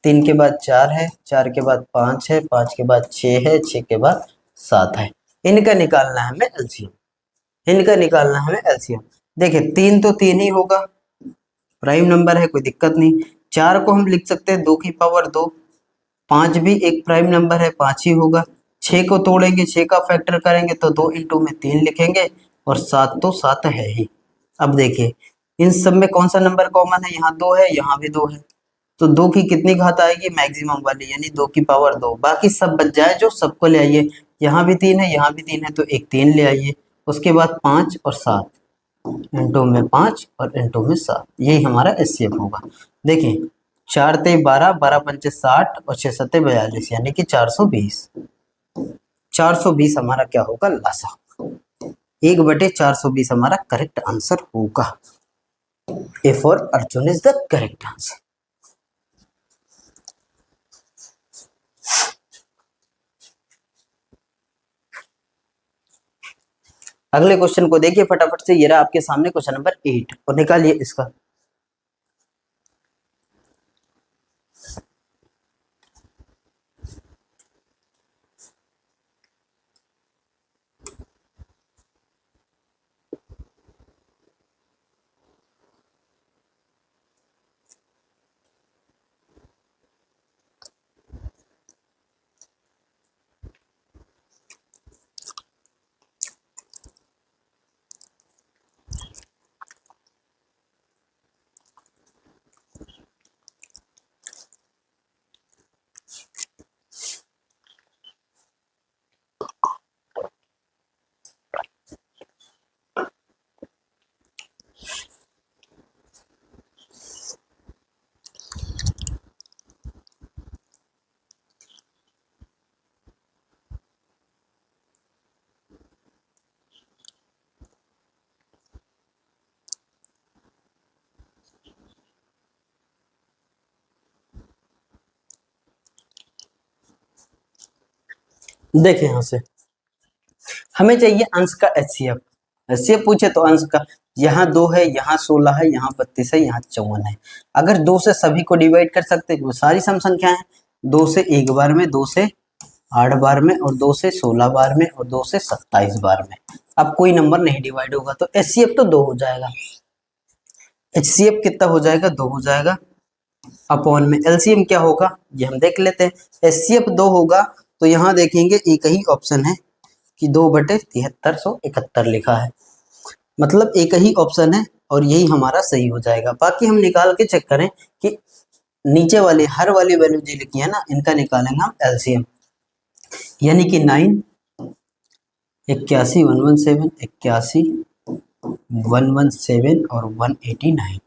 3 के बाद 4 है, 4 के बाद 5 है, 5 के बाद 6 है, 6 के बाद 7 है। इनका निकालना है हमें LCM, इनका निकालना है हमें LCM। देखिए 3 तो 3 ही होगा, प्राइम नंबर है, कोई दिक्कत नहीं। 4 को हम लिख सकते हैं 2 की पावर 2, 5 भी एक प्राइम नंबर है, 5 ही होगा। 6 को तोड़ेंगे, 6 का फैक्टर करेंगे तो 2 इंटू में 3 लिखेंगे, और 7 तो 7 है ही। अब देखिए इन सब में कौन सा नंबर कॉमन है, यहाँ 2 है, यहाँ भी 2 है, तो 2 की कितनी घात आएगी, मैक्सिमम वाली, यानी 2 की पावर 2। बाकी सब बच जाए जो, सबको ले आइए, यहाँ भी 3 है, यहाँ भी 3 है, तो एक 3 ले आइए। उसके बाद 5 और 7, इंटू में 5 और इंटू में 7, यही हमारा एचसीएफ होगा। देखिए 4 ते 12, 12 पंचे 60 और 6 सत्ते 42, यानी कि 420। 420 हमारा क्या होगा, लासा। 1/420 हमारा करेक्ट आंसर होगा। A for Arjun is the correct answer. अगले क्वेश्चन को देखिए फटाफट से, ये रहा आपके सामने क्वेश्चन नंबर 8, और निकालिए इसका। देखें यहां से हमें चाहिए अंश का एचसीएफ। एचसीएफ पूछे तो अंश का, यहाँ 2 है, यहाँ 16 है, यहाँ 32 है, यहाँ 54 है। अगर 2 से सभी को डिवाइड कर सकते हैं, वो सारी सम संख्याएं हैं। 2 से 1 बार में, 2 से 8 बार में, और 2 से 16 बार में, और 2 से 27 बार में। अब कोई नंबर नहीं डिवाइड होगा, तो एचसीएफ तो 2 हो जाएगा। एचसीएफ कितना हो जाएगा, 2 हो जाएगा। अपॉन में एलसीएम क्या होगा, ये हम देख लेते हैं। एचसीएफ 2 होगा, तो यहाँ देखेंगे एक ही ऑप्शन है कि 2/7371 लिखा है, मतलब एक ही ऑप्शन है, और यही हमारा सही हो जाएगा। बाकी हम निकाल के चेक करें कि नीचे वाली हर वाली वैल्यू जो लिखी है ना, इनका निकालेंगे हम एलसीएम, यानी कि 9, 81, 117, 81, 117 और 189।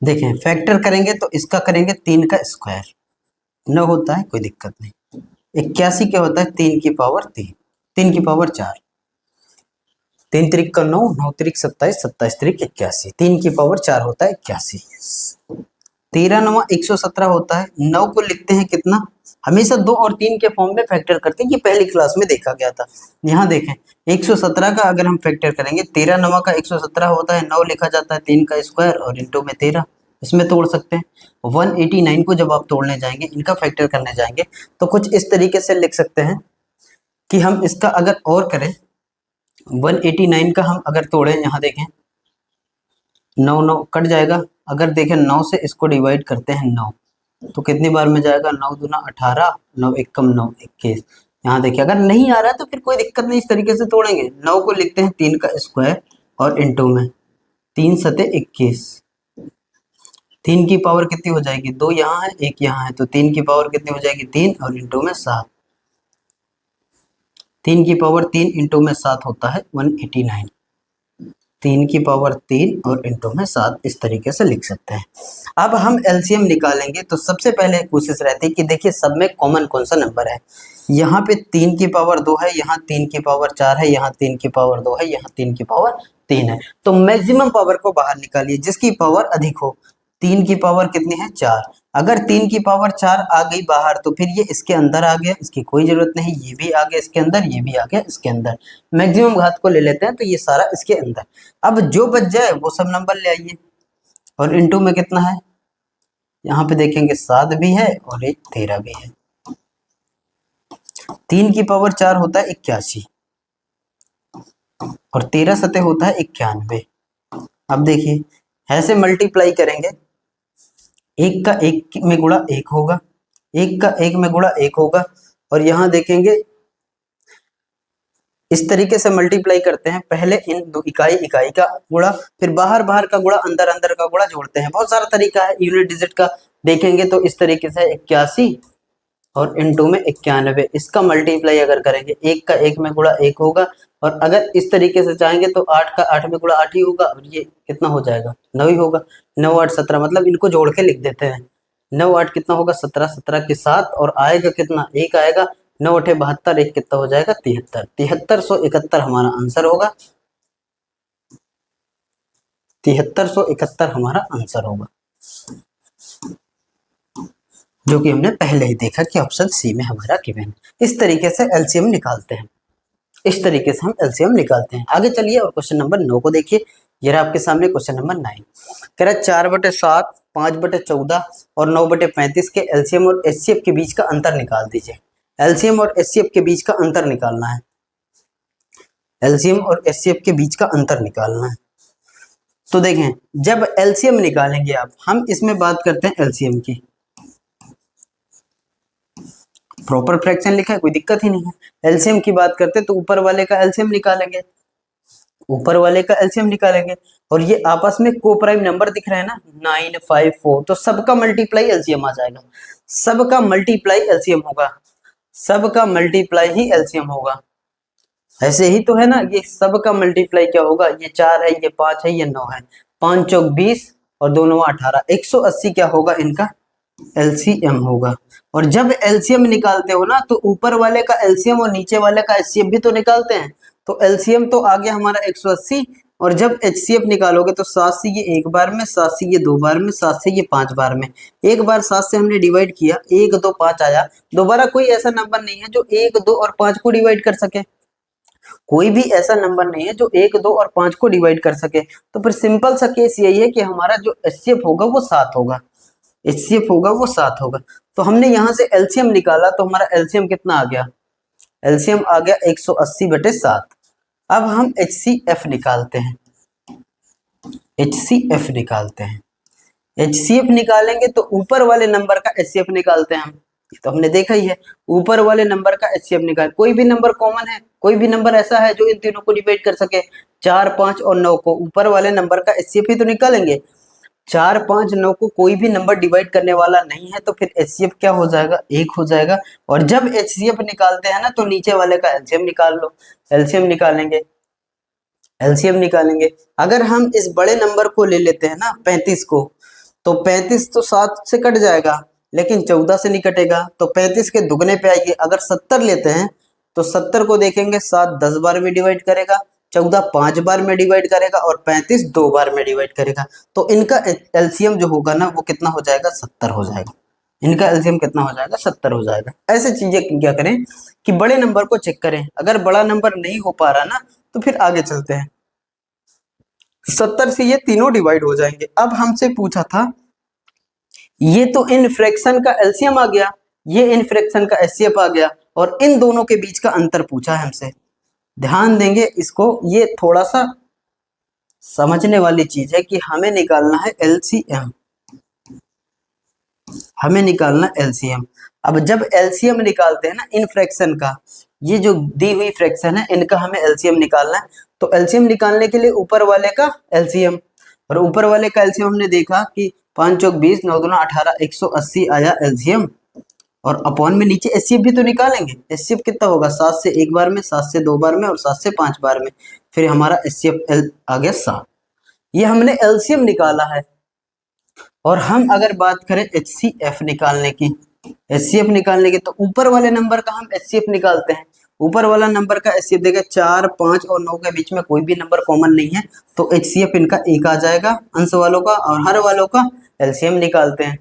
देखें फैक्टर करेंगे तो इसका करेंगे 3 का स्क्वायर, 9 होता है, कोई दिक्कत नहीं। 81 क्या होता है, 3 की पावर 3, 3 की पावर 4, 3 त्रिक का 9, 9 त्रिक 27, 27 त्रिक 81, 3 की पावर 4 होता है 81। 13 9 117 होता है। 9 को लिखते हैं कितना, हमेशा 2 और 3 के फॉर्म में फैक्टर करते हैं, ये पहली क्लास में देखा गया था। यहाँ देखें 117 का अगर हम फैक्टर करेंगे, 13 9 का 117 होता है, 9 लिखा जाता है 3 का स्क्वायर और इंटू में 13, इसमें तोड़ सकते हैं। 189 को जब आप तोड़ने जाएंगे, इनका फैक्टर करने जाएंगे, तो कुछ इस तरीके से लिख सकते हैं कि हम इसका अगर और करें, 189 का हम अगर तोड़ें, यहाँ देखें 9 9 कट जाएगा। अगर देखें 9 से इसको डिवाइड करते हैं 9, तो कितनी बार में जाएगा, 9 दूना 18, 9 एकम 9 21। यहाँ देखिए अगर नहीं आ रहा है तो फिर कोई दिक्कत नहीं, इस तरीके से तोड़ेंगे। 9 को लिखते हैं 3 का स्क्वायर और इंटू में 3 सते 21। 3 की पावर कितनी हो जाएगी, 2 यहाँ है 1 यहाँ है, तो 3 की पावर कितनी हो जाएगी 3 और इंटू में 7। 3 की पावर 3 इंटू में 7 होता है 189। 3 की पावर 3 और इंटू में 7, इस तरीके से लिख सकते हैं। अब हम एलसीएम निकालेंगे, तो सबसे पहले कोशिश रहती है कि देखिए सब में कॉमन कौन सा नंबर है। यहाँ पे 3 की पावर 2 है, यहाँ 3 की पावर 4 है, यहाँ 3 की पावर 2 है, यहाँ 3 की पावर 3 है। तो मैक्सिमम पावर को बाहर निकालिए जिसकी पावर अधिक हो। 3 की पावर कितनी है 4, अगर 3 की पावर 4 आ गई बाहर, तो फिर ये इसके अंदर आ गया, इसकी कोई जरूरत नहीं, ये भी आ गया इसके अंदर, ये भी आ गया इसके अंदर। मैक्सिमम घात को ले लेते हैं, तो ये सारा इसके अंदर। अब जो बच जाए वो सब नंबर ले आइए, और इंटू में कितना है, यहाँ पे देखेंगे 7 भी है और एक 13 भी है। 3 की पावर 4 होता है 81 और 13 सतह होता है 91। अब देखिए ऐसे मल्टीप्लाई करेंगे, 1 का 1 में गुणा 1 होगा, एक का एक में गुणा एक होगा, और यहाँ देखेंगे इस तरीके से मल्टीप्लाई करते हैं, पहले इन दो इकाई इकाई का गुणा, फिर बाहर बाहर का गुणा, अंदर अंदर का गुणा जोड़ते हैं। बहुत सारा तरीका है यूनिट डिजिट का, देखेंगे तो इस तरीके से 81 और इनटू में 91, इसका मल्टीप्लाई अगर करेंगे एक का एक में गुणा एक होगा, और अगर इस तरीके से चाहेंगे तो 8 का 8 में गुणा 8 ही होगा, और ये कितना हो जाएगा 9 ही होगा। 9 8 17, मतलब इनको जोड़ के लिख देते हैं। 9 8 कितना होगा 17, 17 के साथ और आएगा कितना, एक आएगा। 9 8 72, एक कितना हो जाएगा 73, 7371 हमारा आंसर होगा। 7371 हमारा आंसर होगा, जो कि हमने पहले ही देखा कि ऑप्शन सी में हमारा गिवन है। इस तरीके से एलसीएम निकालते हैं, इस तरीके से हम एलसीएम निकालते हैं। आगे चलिए और क्वेश्चन नंबर 9 को देखिए। ये रहा आपके सामने क्वेश्चन नंबर 9। कह रहा है 4/7, 5/14 और 9/35 के एलसीएम और एचसीएफ के बीच का अंतर निकाल दीजिए। एलसीएम और एचसीएफ के बीच का अंतर निकालना है, एलसीएम और एचसीएफ के बीच का अंतर निकालना है। तो देखें, जब एलसीएम निकालेंगे आप, हम इसमें बात करते हैं एलसीएम की। प्रॉपर फ्रैक्शन लिखा है, कोई दिक्कत ही नहीं है। एलसीएम की बात करते तो ऊपर वाले का एलसीएम निकालेंगे, ऊपर वाले का एलसीएम निकालेंगे, और ये आपस में को प्राइम नंबर दिख रहे हैं ना 954, तो सबका मल्टीप्लाई एलसीएम आ जाएगा। सबका मल्टीप्लाई एलसीएम होगा, सबका मल्टीप्लाई ही एलसीएम होगा। ऐसे ही तो है ना, ये सबका मल्टीप्लाई क्या होगा, ये 4 है, ये 5 है, ये 9 है, 5 चौक 20 और 2 9 18, 180 क्या होगा इनका एलसीएम होगा। और जब एलसीएम निकालते हो ना, तो ऊपर वाले का एलसीएम और नीचे वाले का एचसीएफ भी तो निकालते हैं। तो एलसीएम तो आ गया हमारा 180, और जब एचसीएफ निकालोगे तो 7 से ये एक बार में, 7 से ये दो बार में, 7 से ये 5 बार में। एक बार 7 से हमने डिवाइड किया, 1 2 5 आया। दोबारा कोई ऐसा नंबर नहीं है जो 1 2 और 5 को डिवाइड कर सके, कोई भी ऐसा नंबर नहीं है जो 1 2 और 5 को डिवाइड कर सके। तो फिर सिंपल सा केस यही है कि हमारा जो एचसीएफ होगा वो 7 होगा, एचसीएफ होगा वो 7 होगा। तो हमने यहाँ से एलसीएम निकाला, तो हमारा एलसीएम कितना आ गया, एलसीएम आ गया 180/7। अब हम एचसीएफ निकालते हैं, एचसीएफ निकालते हैं। एचसीएफ निकालेंगे तो ऊपर वाले नंबर का एचसीएफ निकालते हैं हम, तो हमने देखा ही है। ऊपर वाले नंबर का एचसीएफ निकाल, कोई भी नंबर कॉमन है, कोई भी नंबर ऐसा है जो इन तीनों को डिवाइड कर सके, 4 5 और 9 को, ऊपर वाले नंबर का एचसीएफ ही तो निकालेंगे। 4 5 9 को कोई भी नंबर डिवाइड करने वाला नहीं है, तो फिर एचसीएफ क्या हो जाएगा, 1 हो जाएगा। और जब एचसीएफ निकालते हैं ना, तो नीचे वाले का एलसीएम निकाल लो। एलसीएम निकालेंगे, एलसीएम निकालेंगे। अगर हम इस बड़े नंबर को ले लेते हैं ना 35 को, तो 35 तो 7 से कट जाएगा, लेकिन 14 से नहीं कटेगा, तो 35 के दुगने पे आइए। अगर 70 लेते हैं तो 70 को देखेंगे 7 10 बार में डिवाइड करेगा, 14 5 बार में डिवाइड करेगा, और 35 2 बार में डिवाइड करेगा। तो इनका एलसीएम जो होगा ना वो कितना हो जाएगा, 70 हो जाएगा। इनका एलसीएम कितना हो जाएगा, 70 हो जाएगा। ऐसे चीजें क्या करें कि बड़े नंबर को चेक करें, अगर बड़ा नंबर नहीं हो पा रहा ना तो फिर आगे चलते हैं। 70 से ये तीनों डिवाइड हो जाएंगे। अब हमसे पूछा था, ये तो इन फ्रैक्शन का एलसीएम आ गया, ये इन फ्रैक्शन का एचसीएफ आ गया, और इन दोनों के बीच का अंतर पूछा है हमसे। ध्यान देंगे इसको, ये थोड़ा सा समझने वाली चीज है कि हमें निकालना है एलसीएम, हमें निकालना एलसीएम। अब जब एलसीएम निकालते हैं ना इन फ्रैक्शन का, ये जो दी हुई फ्रैक्शन है इनका हमें एलसीएम निकालना है। तो एलसीएम निकालने के लिए ऊपर वाले का एलसीएम, और ऊपर वाले का एलसीएम हमने देखा कि 5 चौक 20 9 दूना 18, 180 आया एलसीएम, और अपॉन में नीचे एचसीएफ भी तो निकालेंगे। एचसीएफ कितना होगा, 7 से एक बार में, 7 से दो बार में, और 7 से 5 बार में। फिर हमारा एचसीएफ आ गया 7। ये हमने एलसीएम निकाला है। और हम अगर बात करें एचसीएफ निकालने की, एचसीएफ निकालने की, तो ऊपर वाले नंबर का हम एचसीएफ निकालते हैं। ऊपर वाला नंबर का एचसीएफ देगा, 4 5 और 9 के बीच में कोई भी नंबर कॉमन नहीं है, तो एचसीएफ इनका 1 आ जाएगा अंश वालों का, और हर वालों का एलसीएम निकालते हैं।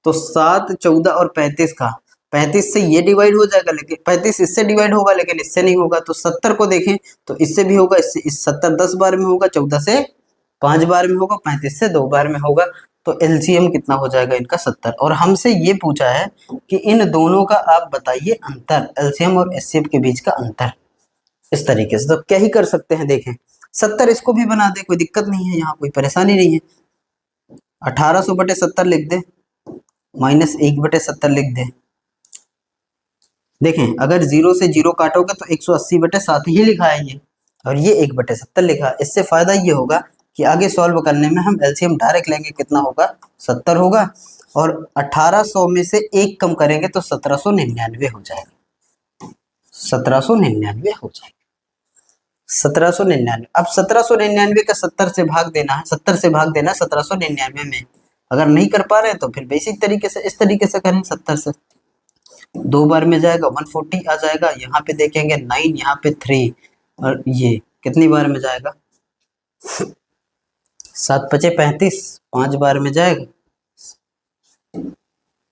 तो 7 14 और 35 का, 35 से ये डिवाइड हो जाएगा, लेकिन 35 इससे डिवाइड होगा लेकिन इससे नहीं होगा। तो 70 को देखें तो इससे भी होगा, इससे इस 70 10 बार में होगा, 14 से 5 बार में होगा, 35 से 2 बार में होगा। तो एलसीएम कितना हो जाएगा इनका 70। और हमसे ये पूछा है कि इन दोनों का आप बताइए अंतर, एलसीएम और एचसीएफ के बीच का अंतर। इस तरीके से तो क्या ही कर सकते हैं, देखें 70 इसको भी बना दे, कोई दिक्कत नहीं है, यहाँ कोई परेशानी नहीं है। 1800/70 लिख दे, -1/70 लिख दे, देखें अगर 0 से 0 काटोगे तो 180/7 ही लिखा है ये, और ये 1/70 लिखा है। इससे फायदा ये होगा कि आगे सॉल्व करने में हम एलसीएम डायरेक्ट लेंगे, कितना होगा 70 होगा, और 1800 में से 1 कम करेंगे तो 1799 हो जाएगा, 1799 हो जाएगा, 1799। अब 1799 का 70 से भाग देना है, 70 से भाग देना 1799 में। अगर नहीं कर पा रहे तो फिर बेसिक तरीके से इस तरीके से करें, 70 से 2 बार में जाएगा 140 आ जाएगा, यहाँ पे देखेंगे 9, यहाँ पे 3, और ये कितनी बार में जाएगा 7 पचे 35, 5 बार में जाएगा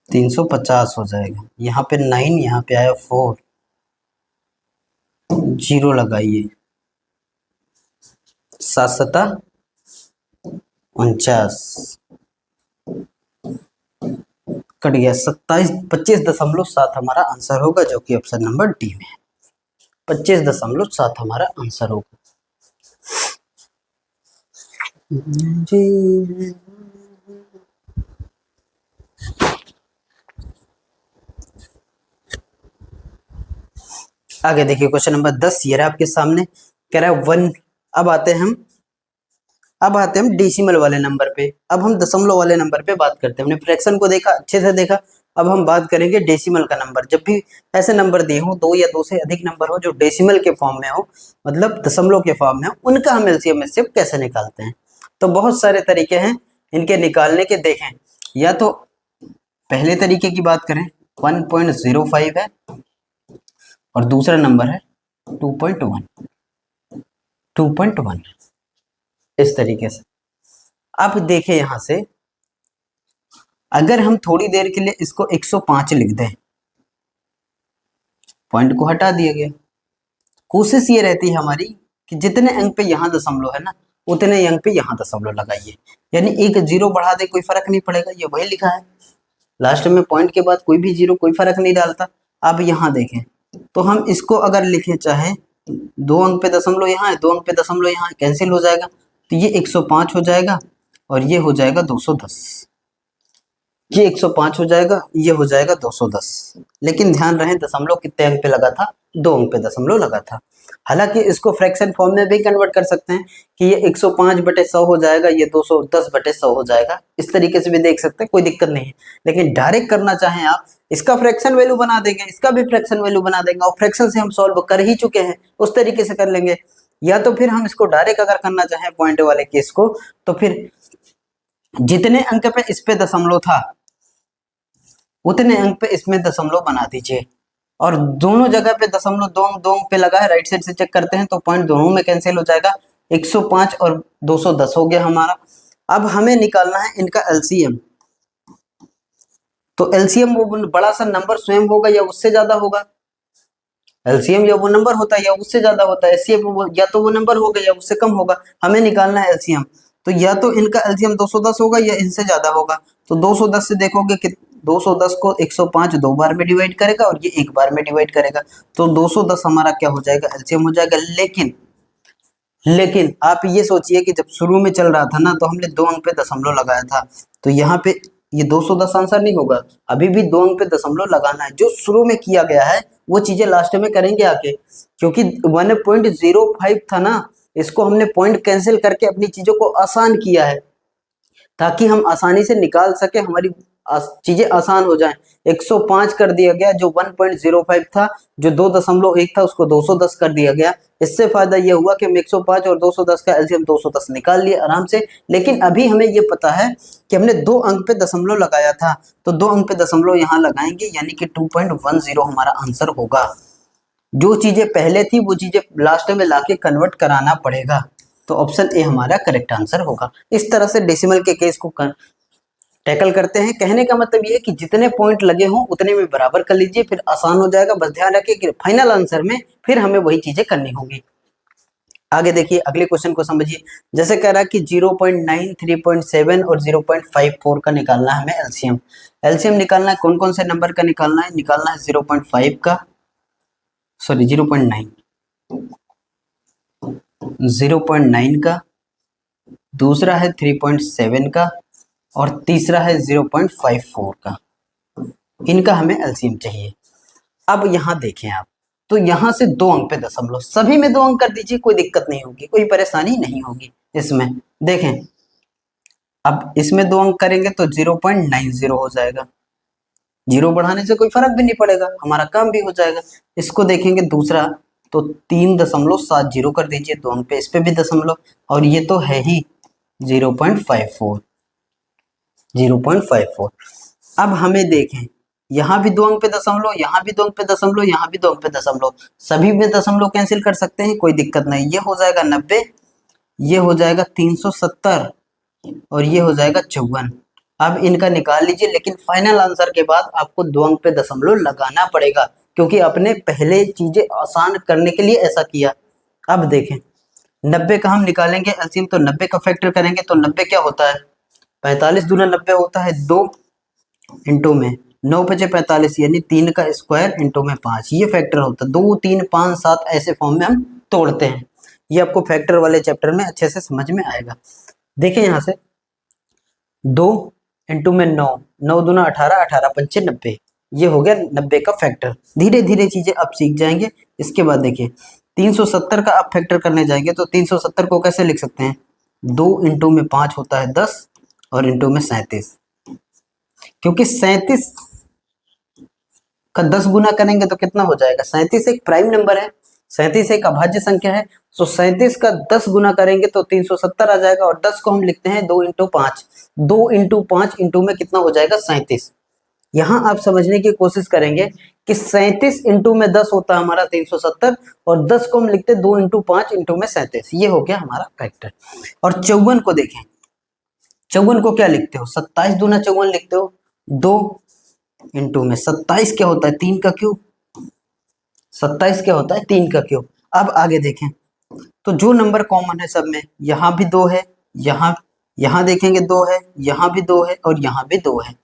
350 हो जाएगा। यहाँ पे 9, यहाँ पे आया 4, 0 लगाइए, 7 सता 49, कट गया 27, 25.7 हमारा आंसर होगा, जो कि ऑप्शन नंबर डी में है। 25.7 हमारा आंसर होगा जी। आगे देखिए क्वेश्चन नंबर 10 ये रहा आपके सामने, कह रहा है 1। अब आते हैं हम डेसिमल वाले नंबर पे। अब हम दशमलव वाले नंबर पे बात करते हैं। हमने फ्रैक्शन को देखा, अच्छे से देखा, अब हम बात करेंगे डेसिमल का नंबर। जब भी ऐसे नंबर दिए हो, 2 या 2 से अधिक नंबर हो जो डेसिमल के फॉर्म में हो, मतलब दशमलव के फॉर्म में हो, उनका हम एलसीएम एचसीएफ कैसे निकालते हैं। तो बहुत सारे तरीके हैं इनके निकालने के। देखें, या तो पहले तरीके की बात करें 1.05 है, और दूसरा नंबर है 2.1 इस तरीके से। अब देखें यहां से, अगर हम थोड़ी देर के लिए इसको 105 लिख दें, पॉइंट को हटा दिया गया। कोशिश ये रहती है हमारी कि जितने अंक पे यहाँ दशमलव है ना, उतने अंक पे यहाँ दशमलव लगाइए, यानी एक 0 बढ़ा दे कोई फर्क नहीं पड़ेगा, ये वही लिखा है। लास्ट में पॉइंट के बाद कोई भी 0 कोई फर्क नहीं डालता। अब यहाँ देखें तो हम इसको अगर लिखें चाहे 2 अंक पे दशमलव यहाँ है, 2 अंक पे दशमलव यहाँ है, कैंसिल हो जाएगा, तो ये 105 हो जाएगा, और ये हो जाएगा 210। ये 105 हो जाएगा, ये हो जाएगा 210। लेकिन ध्यान रहे दशमलव कितने अंक पे लगा था, 2 अंक पे दशमलव लगा था। हालांकि इसको फ्रैक्शन फॉर्म में भी कन्वर्ट कर सकते हैं कि ये 105/100 हो जाएगा, ये 210/100 हो जाएगा, इस तरीके से भी देख सकते हैं, कोई दिक्कत नहीं है। लेकिन डायरेक्ट करना चाहें आप, इसका फ्रैक्शन वैल्यू बना देंगे, इसका भी फ्रैक्शन वैल्यू बना देंगे, और फ्रैक्शन से हम सॉल्व कर ही चुके हैं, उस तरीके से कर लेंगे। या तो फिर हम इसको डायरेक्ट अगर करना चाहें पॉइंट वाले केस को, तो फिर जितने अंक पे इस पे दशमलव था उतने अंक पे इसमें दशमलव बना दीजिए, और दोनों जगह पे दशमलव 2 अंक पे लगा है, राइट साइड से चेक करते हैं तो पॉइंट दोनों में कैंसिल हो जाएगा, 105 और 210 हो गया हमारा। अब हमें निकालना है इनका एलसीएम। तो एलसीएम वो बड़ा सा नंबर स्वयं होगा या उससे ज्यादा होगा, एलसीएम या वो नंबर होता है या उससे ज्यादा होता है, एचसीएफ या तो वो नंबर होगा या उससे कम होगा। हमें निकालना है एलसीएम, तो या तो इनका एलसीएम 210 होगा या इनसे ज्यादा होगा। तो 210 से देखोगे कि 210 को 105 2 बार में डिवाइड करेगा, और ये 1 बार में डिवाइड करेगा, तो 210 हमारा क्या हो जाएगा, एलसीएम हो जाएगा। लेकिन आप ये सोचिए कि जब शुरू में चल रहा था ना, तो हमने 2 अंक पे दशमलव लगाया था, तो यहाँ पे ये 210 आंसर नहीं होगा, अभी भी 2 अंक पे दशमलव लगाना है। जो शुरू में किया गया है वो चीजें लास्ट में करेंगे आके, क्योंकि 1.05 था ना, इसको हमने पॉइंट कैंसिल करके अपनी चीजों को आसान किया है, ताकि हम आसानी से निकाल सके, हमारी चीजें आसान हो जाएं। 105 कर दिया गया, जो 1.05 था, जो 2.1 था, उसको 210 कर दिया गया। इससे फायदा ये हुआ कि हम 105 और 210 का एलसीएम 210 निकाल लिए आराम से। लेकिन अभी हमें ये पता है कि हमने 2 अंक पे दशमलव लगाया था, तो 2 अंक पे दशमलव यहाँ लगाएंगे, यानी कि 2.10 हमारा आंसर होगा। जो चीजें पहले थी वो चीजें लास्ट में लाके कन्वर्ट कराना पड़ेगा, तो ऑप्शन ए हमारा करेक्ट आंसर होगा। इस तरह से डेसिमल के केस को टैकल करते हैं। कहने का मतलब ये है कि जितने पॉइंट लगे हों उतने में बराबर कर लीजिए, फिर आसान हो जाएगा। बस ध्यान रखिए कि फाइनल आंसर में फिर हमें वही चीजें करनी होंगी। आगे देखिए अगले क्वेश्चन को समझिए। जैसे कह रहा है कि 0.9, 3.7 और 0.54 का निकालना है हमें एलसीएम। एलसीएम निकालना है, कौन कौन से नंबर का निकालना है? निकालना है 0.5 का, सॉरी 0.9, 0.9 का, दूसरा है 3.7 का, और तीसरा है 0.54 का। इनका हमें एलसीएम चाहिए। अब यहाँ देखें आप, तो यहाँ से 2 अंक पे दशमलव, सभी में 2 अंक कर दीजिए, कोई दिक्कत नहीं होगी, कोई परेशानी नहीं होगी इसमें। देखें अब इसमें 2 अंक करेंगे तो 0.90 हो जाएगा, 0 बढ़ाने से कोई फर्क भी नहीं पड़ेगा, हमारा काम भी हो जाएगा। इसको देखेंगे दूसरा, तो 3.70 कर दीजिए 2 अंक पे, इस पे भी दशमलव, और ये तो है ही 0.54, 0.54। अब हमें देखें, यहाँ भी 2 अंक पे दशमलव, यहाँ भी 2 अंक पे दशमलव, यहाँ भी 2 अंक पे दशमलव, सभी में दशमलव कैंसिल कर सकते हैं, कोई दिक्कत नहीं। ये हो जाएगा 90, ये हो जाएगा 370, और ये हो जाएगा 54। अब इनका निकाल लीजिए, लेकिन फाइनल आंसर के बाद आपको 2 अंक पे दशमलव लगाना पड़ेगा, क्योंकि आपने पहले चीजें आसान करने के लिए ऐसा किया। अब देखें 90 का हम निकालेंगे एलसीएम, तो 90 का फैक्टर करेंगे तो 90 क्या होता है, 45 दूना 90 होता है 2 इंटू में 9 पचे 45, यानी 3 का स्क्वायर इंटू में 5, ये फैक्टर होता है। 2 3 5 7 ऐसे फॉर्म में हम तोड़ते हैं, ये आपको फैक्टर वाले चैप्टर में अच्छे से समझ में आएगा। देखें यहाँ से 2 इंटू में 9, 9 दूना 18, 18 पंचे 90, ये हो गया 90 का फैक्टर। धीरे धीरे चीजें आप सीख जाएंगे। इसके बाद देखिए 370 का आप फैक्टर करने जाएंगे तो 370 को कैसे लिख सकते हैं, 2 इंटू में 5 होता है 10, और इंटू में 37, क्योंकि 37 का 10 गुना करेंगे तो कितना हो जाएगा, 37 एक प्राइम नंबर है, 37 एक अभाज्य संख्या है, तो 37 का 10 गुना करेंगे तो 370 आ जाएगा, और 10 को हम लिखते हैं 2 इंटू 5, 2 इंटू 5 इंटू में कितना हो जाएगा 37। यहाँ आप समझने की कोशिश करेंगे कि 37 इंटू में 10 होता है हमारा 370, और 10 को हम लिखते हैं 2 इंटू 5 इंटू में 37, ये हो गया हमारा फैक्टर। और 54 को देखें, 54 को क्या लिखते हो, 27 दूना 54 लिखते हो, 2 इंटू में 27 क्या होता है 3 का क्यूब, 27 क्या होता है 3 का क्यूब। अब आगे देखें, तो जो नंबर कॉमन है सब में, यहाँ भी 2 है, यहाँ यहाँ देखेंगे 2 है, यहाँ भी 2 है, और यहाँ भी 2 है,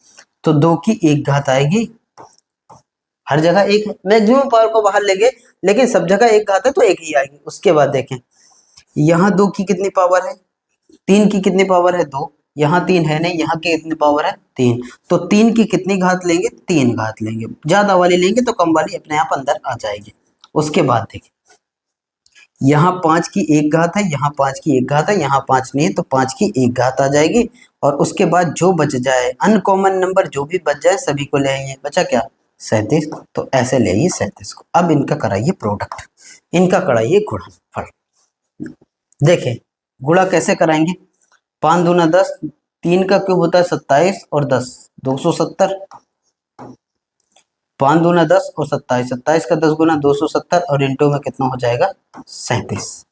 तो 2 की 1 घात आएगी, हर जगह एक है, मैक्सिमम पावर को बाहर लेंगे, लेकिन सब जगह 1 घात है तो 1 ही आएगी। उसके बाद देखें यहाँ 2 की कितनी पावर है, 3 की कितनी पावर है 2, यहाँ 3 है नहीं, यहाँ की कितनी पावर है 3, तो 3 की कितनी घात लेंगे, 3 घात लेंगे, ज्यादा वाली लेंगे तो कम वाली अपने आप अंदर आ जाएगी। उसके बाद देखिए यहाँ 5 की 1 घात है, यहाँ 5 की 1 घात है, यहाँ 5 नहीं है तो 5 की 1 घात आ जाएगी, और उसके बाद जो बच जाए अनकॉमन नंबर जो भी बच जाए सभी को ले आइए, बचा क्या 37, तो ऐसे ले आइए 37 को। अब इनका कराइए प्रोडक्ट, इनका कराइए गुणनफल। देखें गुणा कैसे कराएंगे, 5 दूना 10, 3 का क्यूब होता है 27, और 10 270, 5 दूना 10 और 27, 27 का 10 गुना 270, और इंटू में कितना हो जाएगा 37,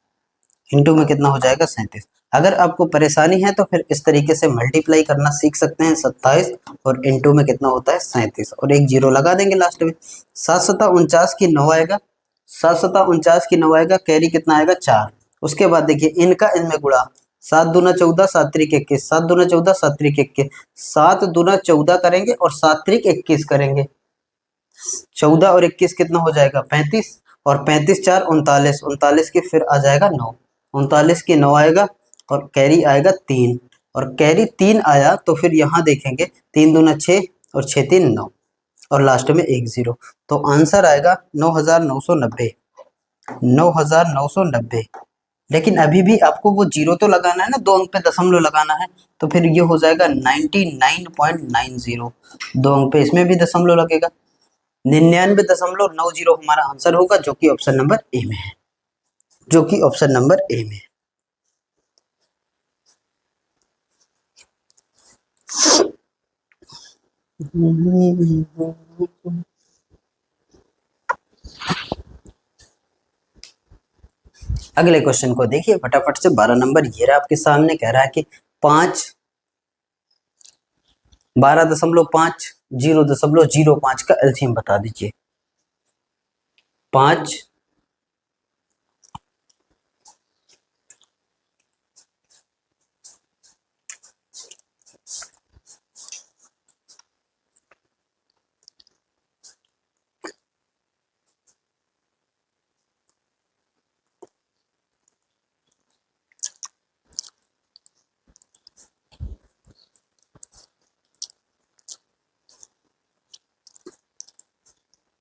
इंटू में कितना हो जाएगा 37। अगर आपको परेशानी है तो फिर इस तरीके से मल्टीप्लाई करना सीख सकते हैं, 27 और इंटू में कितना होता है 37, और एक जीरो लगा देंगे लास्ट में। 7 सता 49 की 9 आएगा, 7 सता 49 की 9 आएगा, कैरी कितना आएगा 4। उसके बाद देखिए इनका इनमें गुणा, 7 दूना 14, 7 त्रिक 21, 7 दूना 14, 7 त्रिक 21, 7 दूना 14 करेंगे और 7 त्रिक 21 करेंगे, 14 और 21 कितना हो जाएगा 35, और 35 4 39, 39 की फिर आ जाएगा 9, 39 की 9 आएगा, और कैरी आएगा 3, और कैरी 3 आया तो फिर यहाँ देखेंगे 3 दूना 6 और 6 3 9, और लास्ट में एक जीरो, तो आंसर आएगा 9990, 9990। लेकिन अभी भी आपको वो जीरो तो लगाना है ना, 2 अंक पे दशमलव लगाना है, तो फिर ये हो जाएगा 99.90, 2 अंक पे इसमें भी दशमलव लगेगा, 99.90 हमारा आंसर होगा, जो कि ऑप्शन नंबर ए में है, जो कि ऑप्शन नंबर ए में है। अगले क्वेश्चन को देखिए फटाफट से, 12 नंबर ये रहा आपके सामने, कह रहा है कि 12.5 0.05 का एलसीएम बता दीजिए। 5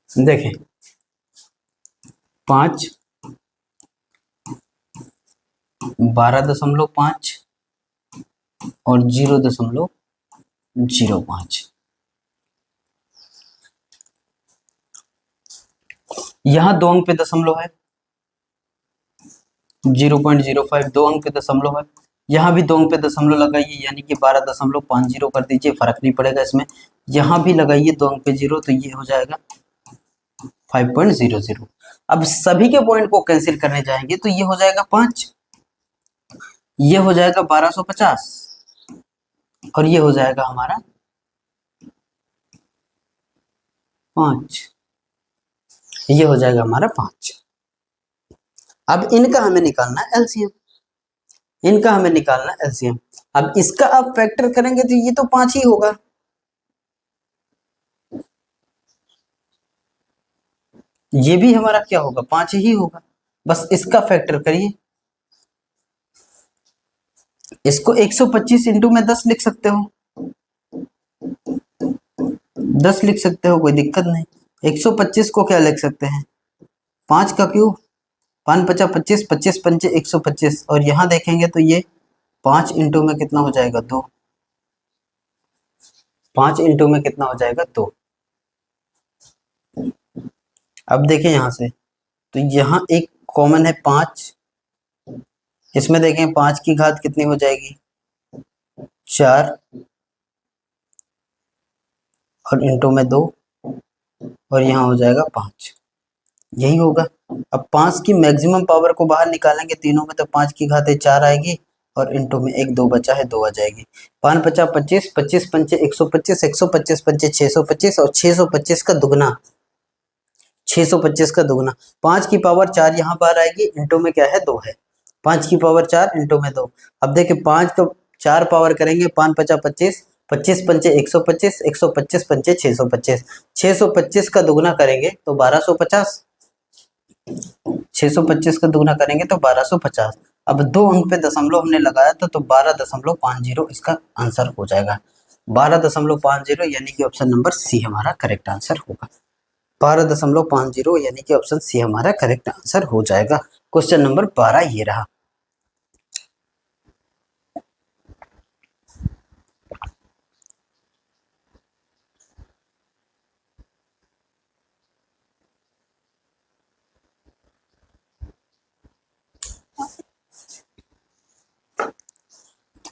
0.05 देखें 5, 12.5 और 0.05। यहां 2 अंक पे दशमलव है, 0.05 2 अंक पे दशमलव है। यहाँ भी 2 अंक पे दशमलव लगाइए, यानी कि 12.50 कर दीजिए, फर्क नहीं पड़ेगा इसमें। यहाँ भी लगाइए 2 अंक पे 0, तो ये हो जाएगा 5.00। अब सभी के पॉइंट को कैंसिल करने जाएंगे तो ये हो जाएगा 5, ये हो जाएगा 1250 और ये हो जाएगा हमारा 5, ये हो जाएगा हमारा 5। अब इनका हमें निकालना है एलसीएम, इनका हमें निकालना है एलसीएम। अब इसका आप फैक्टर करेंगे तो ये तो 5 ही होगा, ये भी हमारा क्या होगा 5 ही होगा। बस इसका फैक्टर करिए, इसको 125 इंटू में 10 लिख सकते हो, 10 लिख सकते हो, कोई दिक्कत नहीं। 125 को क्या लिख सकते हैं 5 का क्यूब, 5 50 25, 25 पंचे 125, और यहाँ देखेंगे तो ये 5 इंटू में कितना हो जाएगा 2, 5 इंटू में कितना हो जाएगा 2। अब देखें यहाँ से, तो यहाँ एक कॉमन है 5, इसमें देखें 5 की घात कितनी हो जाएगी 4 और इंटू में 2 और यहाँ हो जाएगा 5, यही होगा। अब 5 की मैक्सिमम पावर को बाहर निकालेंगे तीनों में, तो 5 की घात 4 आएगी और इंटू में 1 2 बचा है 2 आ जाएगी। 5 50 25, 25 पंचे 125, 125 पंचे 625 और 625 का दुगना, 625 का दुगना। 5 की पावर 4 यहाँ बाहर आएगी, इंटू में क्या है 2 है, 5 की पावर 4 इंटू में 2। अब देखिए 5 को 4 पावर करेंगे, 5 50 25, 25 पंचे 125, 125 पंचे 625, 625 का दुगना करेंगे तो 1250, 625 का दुगना करेंगे तो 1250। अब 2 अंक पे दशमलव हमने लगाया था तो 12.50 इसका आंसर हो जाएगा, 12.50, यानी कि ऑप्शन नंबर सी हमारा करेक्ट आंसर होगा। 12.50 यानी कि ऑप्शन सी हमारा करेक्ट आंसर हो जाएगा। क्वेश्चन नंबर 12 ये रहा।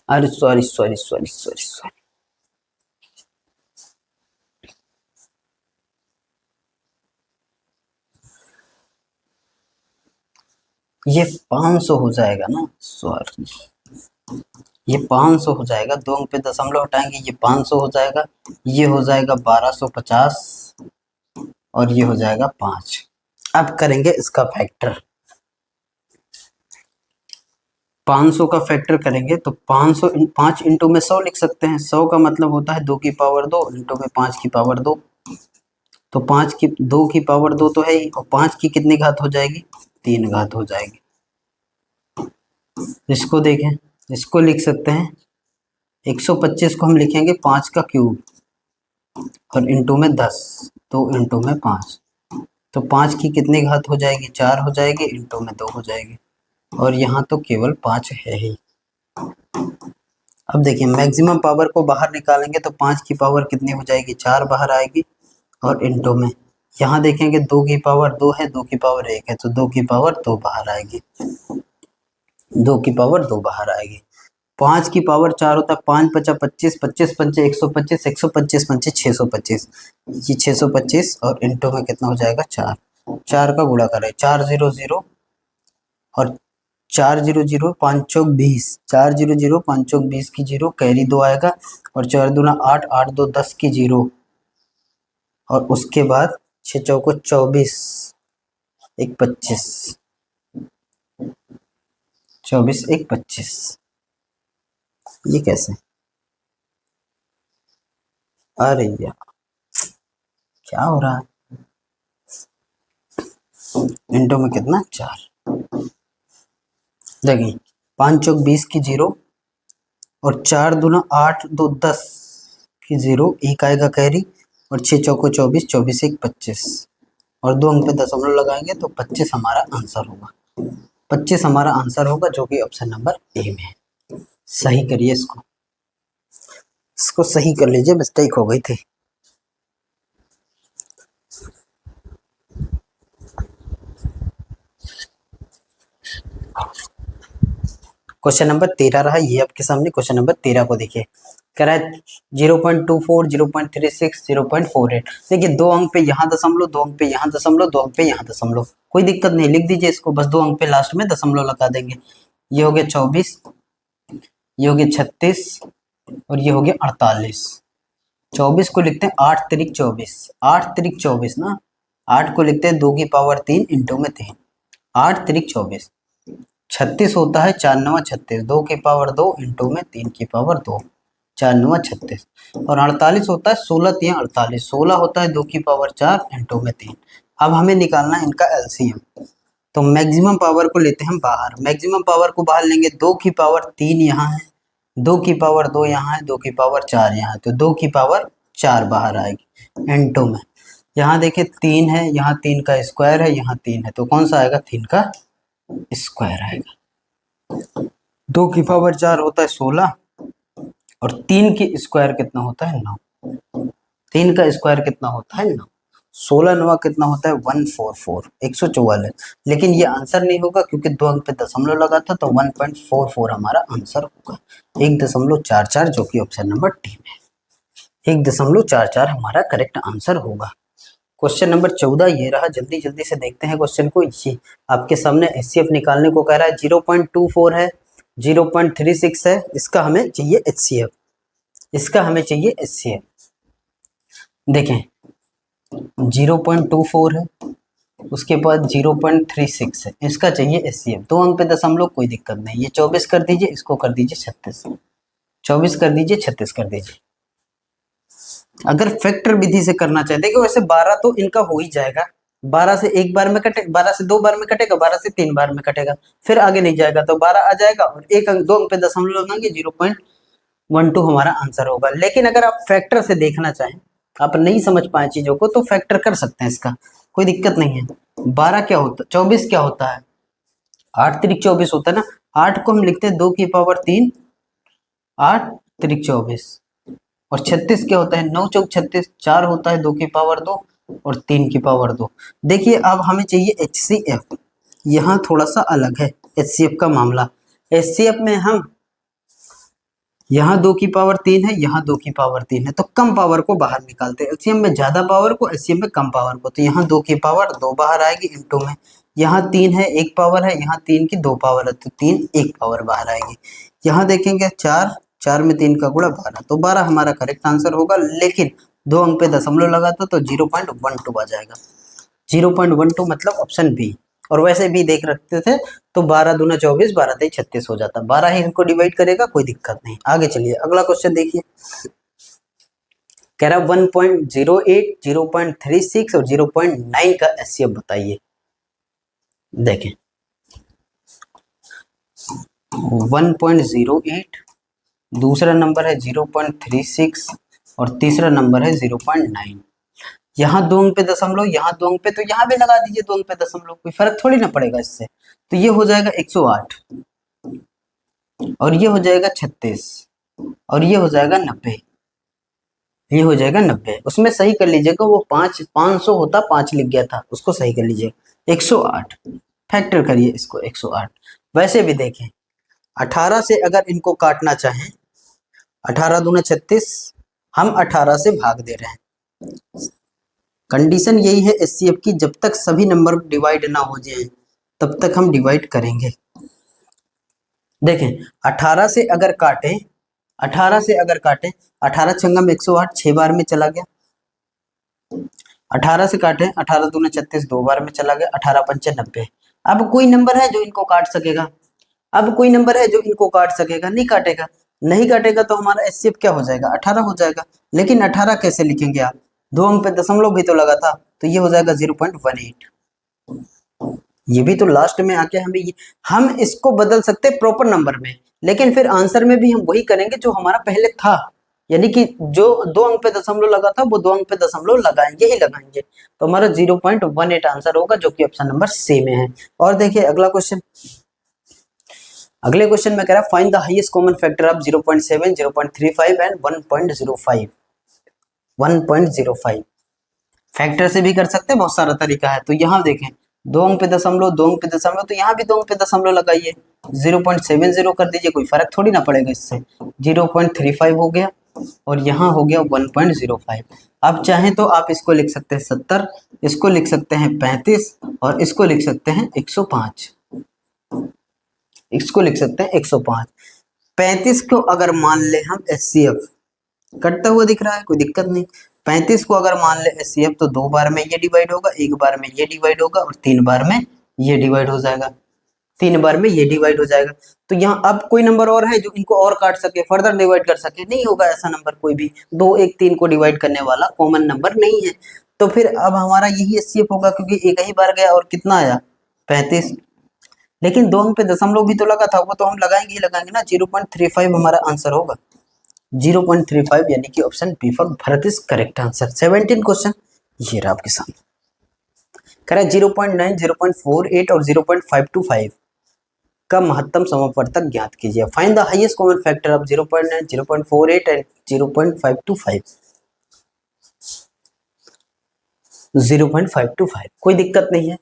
अरे sorry sorry sorry sorry sorry, ये 500 हो जाएगा ना, सॉरी ये 500 हो जाएगा, 2 अंक पे दशमलव हटाएंगे, ये 500 हो जाएगा, ये हो जाएगा 1250 और ये हो जाएगा 5। अब करेंगे इसका फैक्टर, 500 का फैक्टर करेंगे तो 500 5 इंटू में 100 लिख सकते हैं, 100 का मतलब होता है 2 की पावर 2 इंटू में 5 की पावर 2, तो 5 की 2 की पावर 2 तो है ही, और 5 की कितनी घात हो जाएगी 3 घात हो जाएगी। इसको देखें, इसको लिख सकते हैं 125 को हम लिखेंगे 5 का क्यूब और इंटू में 10, तो इंटू में 5, तो 5 की कितनी घात हो जाएगी 4 हो जाएगी, इंटू में 2 हो जाएगी, और यहाँ तो केवल 5 है ही। अब देखिए मैक्सिमम पावर को बाहर निकालेंगे तो 5 की पावर कितनी हो जाएगी 4 बाहर आएगी, और इंटू में यहाँ देखेंगे 2 की पावर 2 है, 2 की पावर 1 है, तो 2 की पावर 2 बाहर आएगी, 2 की पावर 2 बाहर आएगी। 5 की पावर 4 होता है, 5 50 25, 25 पंचे 125, 125 पंचे 625, ये 625 और इंटू में कितना हो जाएगा 4, 4 का गुणा करें 4 0 0 और 4 0 0 5 चौक 20, 4 0 0 5 चौक 20 की 0 कैरी 2 आएगा, और 4 दूना 8 8 2 10 की 0, और उसके बाद 6 चौको 24 1 25, 24 1 25, ये कैसे, अरे यार क्या हो रहा है, इंटू में कितना 4, देखिए 5 चौक 20 की 0 और 4 दूना 8 2 10 की 0, एक आएगा कैरी, और 6 चौको 24 24 1 25, और 2 अंक पे दशमलव लगाएंगे तो 25 हमारा आंसर होगा। 25 हमारा आंसर होगा, जो कि ऑप्शन नंबर ए में है। सही करिए इसको सही कर लीजिए, मिस्टेक हो गई थी। क्वेश्चन नंबर 13 रहा ये आपके सामने। क्वेश्चन नंबर 13 को देखिए, कह रहा है 0.24, 0.36, 0.48। देखिए 2 अंक पे यहाँ दशमलव, 2 अंक पे यहाँ दशमलव, 2 अंक पे यहाँ दशमलव, कोई दिक्कत नहीं, लिख दीजिए इसको, बस 2 अंक पे लास्ट में दशमलव लगा देंगे। ये हो गया 24, ये हो गया 36 और ये हो गया 48। 24 को लिखते हैं 8 तिरिक 24, 8 तिरिक 24 ना, 8 को लिखते हैं 2 की पावर 3 इंटू में 3, 8 तिरिक 24। 36 होता है 4 9 36, 2 की पावर 2 इंटू में 3 की पावर 2, 4 9 36। और 48 होता है 16 3 48, 16 होता है 2 की पावर 4 इंटू में 3। अब हमें निकालना है इनका एलसीएम। तो मैक्सिमम पावर को लेते हैं बाहर, मैक्सिमम पावर को बाहर लेंगे, 2 की पावर 3 यहाँ है, 2 की पावर 2 यहाँ है, 2 की पावर 4 यहाँ है, तो 2 की पावर 4 बाहर आएगी इंटू में। यहाँ देखिए 3 है, यहाँ 3 का स्क्वायर है, यहाँ 3 है, तो कौन सा आएगा, 3 का स्क्वायर आएगा। 2 की पावर 4 होता है 16 और 3 की स्क्वायर कितना होता है 9, 3 का स्क्वायर कितना होता है 9, 16 9 कितना होता है 144, 144। लेकिन ये आंसर नहीं होगा क्योंकि 2 अंक पे दशमलव लगा था, तो 1.44 हमारा आंसर होगा, 1.44, जो कि ऑप्शन नंबर डी में 1.44 हमारा करेक्ट आंसर होगा। क्वेश्चन नंबर 14 ये रहा, जल्दी जल्दी से देखते हैं क्वेश्चन को। ये आपके सामने एचसीएफ निकालने को कह रहा है, 0.24 है, 0.36 है, इसका हमें चाहिए एचसीएफ, इसका हमें चाहिए एचसीएफ। देखें 0.24 है, उसके बाद 0.36 है, इसका चाहिए एचसीएफ। 2 अंक पे दशमलव, कोई दिक्कत नहीं, ये 24 कर दीजिए, इसको कर दीजिए 36, 24 कर दीजिए, 36 कर दीजिए। अगर फैक्टर विधि से करना चाहे, देखो वैसे 12 तो इनका हो ही जाएगा, 12 से एक बार में कटे, 12 से 2 बार में कटेगा, 12 से 3 बार में कटेगा, फिर आगे नहीं जाएगा, तो 12 आ जाएगा और 2 अंक पे दशमलव लगाएंगे, 0.12 हमारा आंसर होगा। लेकिन अगर आप फैक्टर से देखना चाहें, आप नहीं समझ पाए चीजों को, तो फैक्टर कर सकते हैं, इसका कोई दिक्कत नहीं है। 12 क्या होता है, 24 क्या होता है, 8 तिरिक 24 होता है ना, 8 को हम लिखते हैं 2 की पावर 3, 8 तिरिक 24, और 36 क्या होता है, 9 चौक 36, 4 होता है 2 की पावर 2 और 3 की पावर 2। देखिए अब हमें चाहिए एचसीएफ, यहाँ थोड़ा सा अलग है एचसीएफ का मामला। एचसीएफ में हम यहाँ 2 की पावर 3 है, यहाँ 2 की पावर 3 है, तो कम पावर को बाहर निकालते हैं, एलसीएम में ज्यादा पावर को, एलसीएम में कम पावर को, तो यहाँ 2 की पावर 2 बाहर आएगी इंटू में, यहाँ 3 है 1 पावर है, यहाँ 3 की 2 पावर है, तो 3 1 पावर बाहर आएगी। यहाँ देखेंगे 4 में 3 का गुणा 12, तो 12 हमारा करेक्ट आंसर होगा। लेकिन 2 अंक पे दशमलव लगा था, तो 0.12 आ जाएगा, 0.12 मतलब ऑप्शन बी। और वैसे भी देख रखते थे तो 12 दूना 24, 12 तेईस 36 हो जाता, 12 ही इनको डिवाइड करेगा, कोई दिक्कत नहीं। आगे चलिए अगला क्वेश्चन देखिए, कह रहा 1.08, 0.36 और 0.9 का एचसीएफ बताइए। देखें 1.08, दूसरा नंबर है 0.36 और तीसरा नंबर है 0.9। यहाँ 2 अंक पे दशमलव, यहाँ 2 अंक पे, तो यहाँ भी लगा दीजिए 2 अंक पे दशमलव, कोई फर्क थोड़ी ना पड़ेगा इससे। तो ये हो जाएगा 108 और ये हो जाएगा 36 और ये हो जाएगा 90, ये हो जाएगा 90। उसमें सही कर लीजिएगा, वो 500 होता, 5 लिख गया था, उसको सही कर लीजिए। 108 फैक्टर करिए इसको, 108। वैसे भी देखें 18 से अगर इनको काटना चाहें, 18 दूना 36, हम 18 से भाग दे रहे हैं। कंडीशन यही है एचसीएफ की, जब तक सभी नंबर डिवाइड ना हो जाए तब तक हम डिवाइड करेंगे। देखें 18 से अगर काटें, 18 से अगर काटें, 18 छंगम 108, 6 बार में चला गया। 18 से काटें, 18 दूना 36, 2 बार में चला गया, 18 पंचे 90। अब कोई नंबर है जो इनको काट सकेगा, अब कोई नंबर है जो इनको काट सकेगा, नहीं काटेगा, नहीं काटेगा, तो हमारा एचसीएफ क्या हो जाएगा, 18 हो जाएगा। लेकिन 18 कैसे लिखेंगे आप, 2 अंक पे दशमलव भी तो लगा था, तो ये हो जाएगा 0.18। ये भी तो लास्ट में आके हमें हम इसको बदल सकते हैं प्रॉपर नंबर में, लेकिन फिर आंसर में भी हम वही करेंगे जो हमारा पहले था। यानी कि जो 2 अंक पे दशमलव लगा था वो 2 अंक पे दशमलव लगाएंगे ही लगाएंगे। तो हमारा 0.18 आंसर होगा, जो कि ऑप्शन नंबर सी में है। और देखिए अगला क्वेश्चन, अगले क्वेश्चन में कह रहा है find the highest common factor of 0.7, 0.35 and 1.05। 1.05 factor से भी कर सकते हैं, बहुत सारा तरीका है। तो यहाँ देखें 2 अंक पे दशमलव, 2 अंक पे दशमलव, तो यहाँ भी 2 अंक पे दशमलव लगाइए, 0.70 कर दीजिए, कोई फर्क थोड़ी ना पड़ेगा इससे। 0.35 हो गया और यहाँ हो गया 1.05। आप चाहें तो आप इसको लिख सकते हैं 70, इसको लिख सकते हैं 35 और इसको लिख सकते हैं 105। इसको लिख सकते हैं 105। 35 को अगर मान ले हम HCF, कटता हुआ दिख रहा है, कोई दिक्कत नहीं। 35 को अगर मान ले HCF तो 2 बार में ये डिवाइड होगा, 1 बार में ये डिवाइड होगा और 3 बार में ये डिवाइड हो जाएगा, 3 बार में ये डिवाइड हो जाएगा। तो यहाँ अब कोई नंबर और है जो इनको और काट सके, फर्दर डिवाइड कर सके? नहीं होगा ऐसा नंबर कोई भी। 2, 1, 3 को डिवाइड करने वाला कॉमन नंबर नहीं है। तो फिर अब हमारा यही HCF होगा, क्योंकि एक ही बार गया और कितना आया 35। लेकिन 2 अंक पे दशमलव भी तो लगा था, वो तो हम लगाएंगे ही लगाएंगे ना। 0.35 हमारा आंसर होगा, 0.35, यानी कि option B for Bharat is correct answer. 17 question ये रहा आपके सामने, कह रहा है 0.9, 0.48 और 0.525 का महत्तम समवर्तक ज्ञात कीजिए। Find the highest common factor of 0.9, 0.48 and 0.525। 0.525 कोई दिक्कत नहीं है।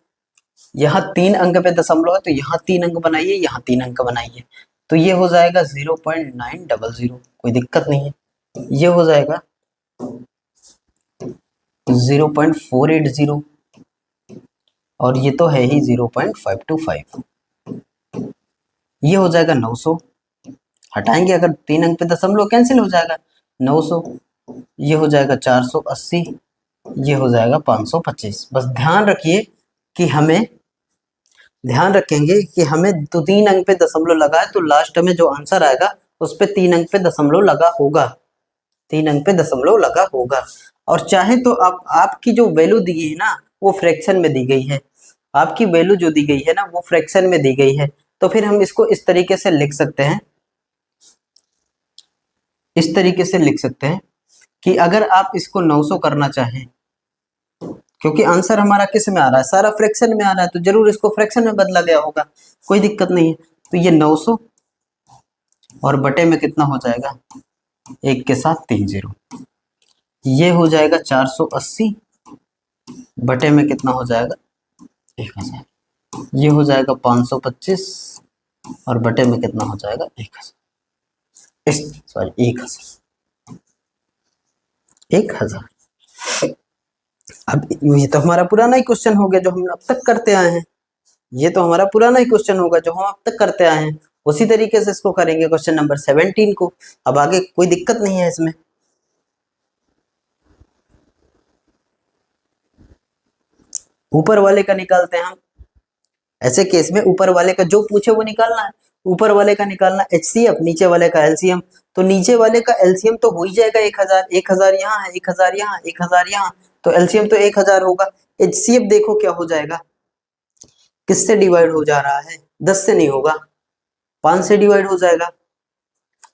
यहाँ 3 अंक पे दशमलव है तो यहाँ 3 अंक बनाइए, यहाँ 3 अंक बनाइए, तो ये हो जाएगा 0.900, कोई दिक्कत नहीं है। ये हो जाएगा 0.480 और ये तो है ही 0.525। ये हो जाएगा 900, हटाएंगे अगर 3 अंक पे दशमलव कैंसिल हो जाएगा 900। ये हो जाएगा 480, ये हो जाएगा 525। बस ध्यान रखिए कि हमें, ध्यान रखेंगे कि हमें तो 3 अंक पे दशमलव लगा है तो लास्ट में जो आंसर आएगा उस पे 3 अंक पे दशमलव लगा होगा, 3 अंक पे दशमलव लगा होगा। और चाहे तो आप, आपकी जो वैल्यू दी है ना वो फ्रैक्शन में दी गई है, आपकी वैल्यू जो दी गई है ना वो फ्रैक्शन में दी गई है, तो फिर हम इसको इस तरीके से लिख सकते हैं, इस तरीके से लिख सकते हैं कि अगर आप इसको 900 करना चाहें, क्योंकि आंसर हमारा किस में आ रहा है, सारा फ्रैक्शन में आ रहा है, तो जरूर इसको फ्रैक्शन में बदला गया होगा, कोई दिक्कत नहीं है। तो ये 900 और बटे में कितना हो जाएगा, 1 के साथ 3 0, ये हो जाएगा 480 बटे में कितना हो जाएगा 1000, ये हो जाएगा 525 और बटे में कितना हो जाएगा 1000, सॉरी 1000। अब ये तो हमारा पुराना ही क्वेश्चन हो गया जो हम अब तक करते आए हैं, ये तो हमारा पुराना ही क्वेश्चन होगा जो हम अब तक करते आए हैं, उसी तरीके से इसको करेंगे क्वेश्चन नंबर 17 को। अब आगे कोई दिक्कत नहीं है इसमें। ऊपर वाले का निकालते हैं हम, ऐसे केस में ऊपर वाले का जो पूछे वो निकालना है, ऊपर वाले का निकालना HCF, नीचे वाले का LCM। तो नीचे वाले का LCM तो हो ही जाएगा 1000, 1000 यहाँ है, 1000 यहाँ, 1000 यहाँ, तो LCM तो 1000 होगा। HCF देखो क्या हो जाएगा, किससे डिवाइड हो जा रहा है, 10 से नहीं होगा, 5 से डिवाइड हो जाएगा।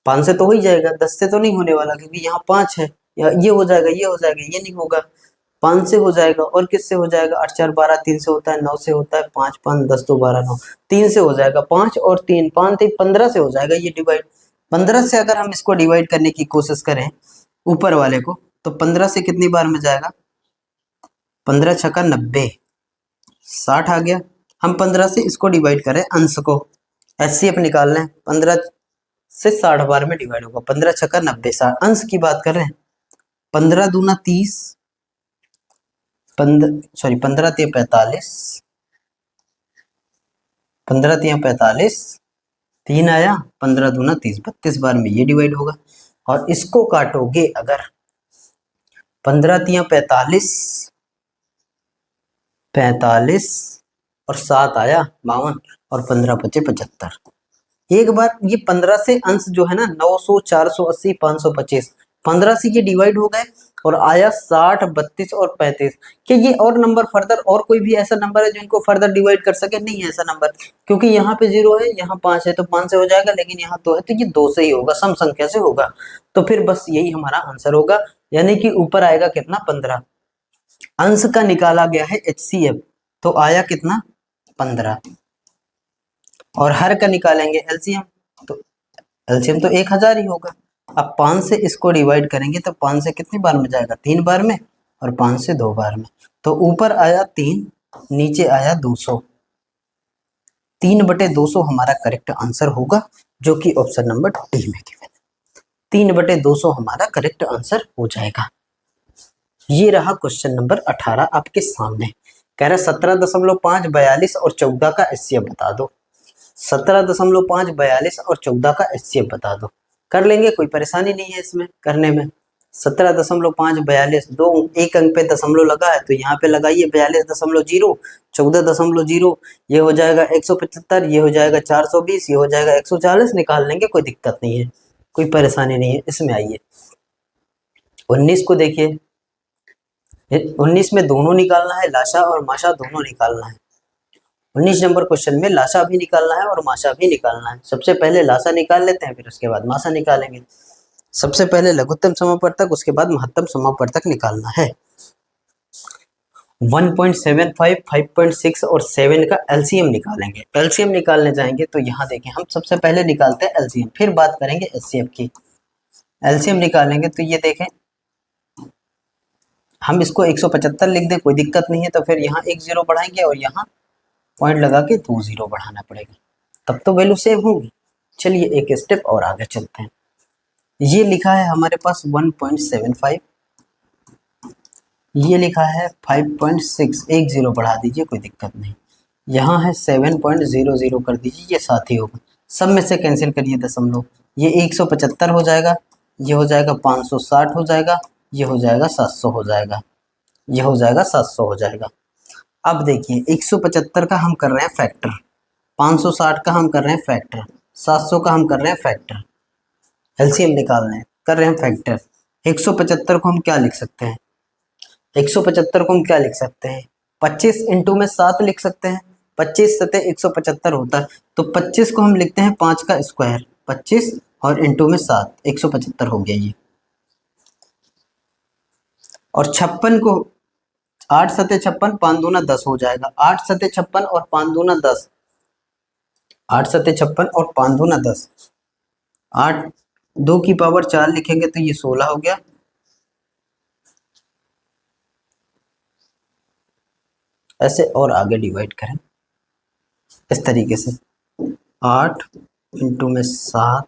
5 से तो हो ही जाएगा, 10 से तो नहीं होने वाला, क्योंकि यहाँ 5 है, ये हो जाएगा, ये हो जाएगा, ये नहीं होगा। 5 से हो जाएगा और किससे हो जाएगा, 8 4 12, 3 से होता है, 9 से होता है, 5 5 10 2 12 9, 3 से हो जाएगा, 5 और 3 5 3 15 से हो जाएगा ये डिवाइड। 15 से अगर हम इसको डिवाइड करने की कोशिश करें ऊपर वाले को, तो 15 से कितनी बार में जाएगा, 15 छक्का 90, 60 आ गया। हम 15 से इसको डिवाइड करें, अंश को HCF निकाल लें, 15 से 60 बार में डिवाइड होगा, 15 छक्का 90, 60, अंश की बात कर रहे हैं। 15 दूना 30, 15 तिया 45, 15 तिया 45, 3 आया, 15 दूना 30, 32 बार में ये डिवाइड होगा। और इसको काटोगे अगर, 15 तिया 45, 45 और 7 आया 52 और 15 बचे 75। एक बार ये 15 से अंश जो है ना 900, 480, 525 15 से ये डिवाइड हो गए और आया 60, 32 और 35। क्या ये और नंबर फर्दर और कोई भी ऐसा नंबर है जिनको फर्दर डिवाइड कर सके? नहीं है ऐसा नंबर, क्योंकि यहाँ पे 0 है, यहाँ 5 है तो 5 से हो जाएगा, लेकिन यहाँ 2 है तो ये 2 से ही होगा, सम संख्या से होगा। तो फिर बस यही हमारा आंसर होगा, यानी कि ऊपर आएगा कितना? 15। अंश का निकाला गया है HCF, तो आया कितना? 15। और हर का निकालेंगे LCM, तो LCM तो 1000 ही होगा। अब 5 से इसको डिवाइड करेंगे तो 5 से कितनी बार में जाएगा? 3 बार में, और 5 से 2 बार में। तो ऊपर आया 3, नीचे आया 200। 3/200 हमारा करेक्ट आंसर होगा, जो कि ऑप्शन नंबर डी में गिवन है। 3/200 हमारा करेक्ट आंसर हो जाएगा। ये रहा क्वेश्चन नंबर 18 आपके सामने। कह रहा 17.5, 42 और 14 का HCF बता दो। 17.5, 42 और 14 का HCF बता दो। कर लेंगे, कोई परेशानी नहीं है इसमें करने में। 17.5, 42, दो एक अंक पे दशमलव लगा है तो यहाँ पे लगाइए 42.0, 14.0, ये हो जाएगा 175, ये हो जाएगा 420, ये हो जाएगा 140, निकाल लेंगे, कोई दिक्कत नहीं है, कोई परेशानी नहीं है इसमें। आइए 19 को देखिए। 19 में दोनों निकालना है, लाशा और माशा दोनों निकालना है। 19 नंबर क्वेश्चन में लाशा भी निकालना है और माशा भी निकालना है। सबसे पहले लाशा निकाल लेते हैं, फिर उसके बाद माशा निकालेंगे। सबसे पहले लघुत्तम समापवर्तक, उसके बाद महत्तम समापवर्तक निकालना है। 1.75, 5.6 और 7 का LCM निकालेंगे। LCM निकालने जाएंगे तो यहाँ देखें, हम सबसे पहले निकालते हैं LCM, फिर बात करेंगे HCF की। LCM निकालेंगे तो ये देखें, हम इसको 175 लिख दें, कोई दिक्कत नहीं है, तो फिर यहाँ एक 0 बढ़ाएंगे और यहाँ पॉइंट लगा के 2 0 बढ़ाना पड़ेगा, तब तो वैल्यू सेम होगी। चलिए एक स्टेप और आगे चलते हैं। ये लिखा है हमारे पास 1.75, ये लिखा है 5.6, एक 0 बढ़ा दीजिए, कोई दिक्कत नहीं। यहाँ है 7.00 कर दीजिए, ये साथ ही होगा। सब में से कैंसिल करिए दशमलव, ये 175 हो जाएगा, ये हो जाएगा 560 हो जाएगा, ये हो जाएगा 700 हो जाएगा, ये हो जाएगा 700 हो जाएगा। अब देखिए 175 का हम कर रहे हैं फैक्टर, 560 का हम कर रहे हैं फैक्टर, 700 का हम कर रहे हैं फैक्टर। एलसीएम निकाल रहे हैं, कर रहे हैं फैक्टर। 175 को हम क्या लिख सकते हैं? 175 को हम क्या लिख सकते हैं? 25 इंटू में 7 लिख सकते हैं। 25 सतह 175 होता है, तो 25 को हम लिखते हैं 5 का स्क्वायर, 25 और इंटू में 7, 175 हो गया ये। और 56 को 8 सतह 56, 5 दूना 10 हो जाएगा। 8 सतह 56 और 5 दूना 10, 8 सतह 56 और 5 दूना 10, 8 2 की पावर 4 लिखेंगे तो ये 16 हो गया। ऐसे और आगे डिवाइड करें इस तरीके से, 8 इंटू में 7,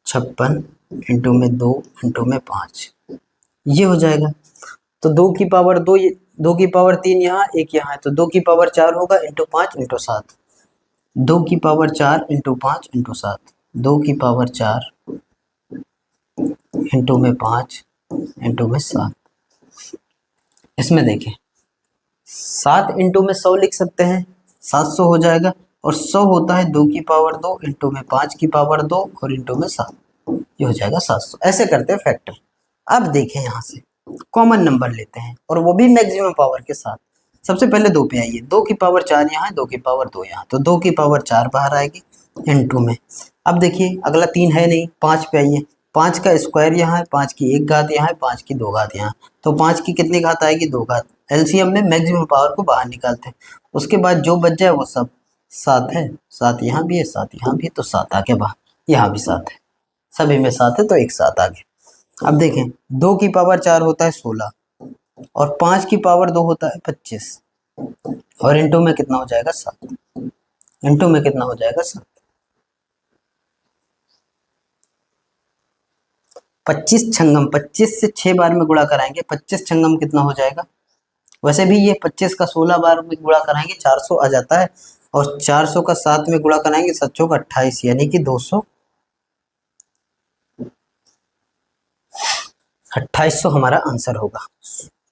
56 इंटू में 2 इंटू में 5, ये हो जाएगा। तो 2 की पावर 2, 2 की पावर 3 यहाँ, एक यहाँ है, तो 2 की पावर 4 होगा इंटू 5 इंटू 7, 2 की पावर 4 इंटू 5 इंटू 7, 2 की पावर 4 इंटू में 5 इंटू में 7। इसमें देखें 7 इंटू में 100 लिख सकते हैं, 700 हो जाएगा। और 100 होता है 2 की पावर 2 इंटू में 5 की पावर 2 और इंटू में 7, ये हो जाएगा 700। ऐसे करते हैं फैक्टर। अब देखें यहाँ से कॉमन नंबर लेते हैं और वो भी मैक्सिमम पावर के साथ। सबसे पहले 2 पे आइए, 2 की पावर 4 यहाँ है, 2 की पावर 2 यहाँ, तो 2 की पावर 4 बाहर आएगी इंटू में। अब देखिए अगला 3 है नहीं, 5 पे आइए, 5 का स्क्वायर यहाँ है, 5 की 1 घात यहाँ है, 5 की 2 घात यहाँ, तो 5 की कितनी घात आएगी? 2 घात। एलसीएम में मैक्सिमम पावर को बाहर निकालते हैं, उसके बाद जो बच जाए वो सब 7 है, 7 यहाँ भी है, 7 यहाँ भी है, तो 7 आ गया बाहर, यहाँ भी 7 है, सभी में 7 है तो एक 7 आ गया। अब देखें 2 की पावर 4 होता है 16 और 5 की पावर 2 होता है 25 और इंटू में कितना हो जाएगा? 7, इंटू में कितना हो जाएगा? 7। 25 छंगम, 25 से 6 बार में गुणा कराएंगे, 25 छंगम कितना हो जाएगा? वैसे भी ये 25 का 16 बार में गुणा कराएंगे 400 आ जाता है, और 400 का 7 में गुणा कराएंगे 7 का 28, यानी कि 200, 2800 हमारा आंसर होगा।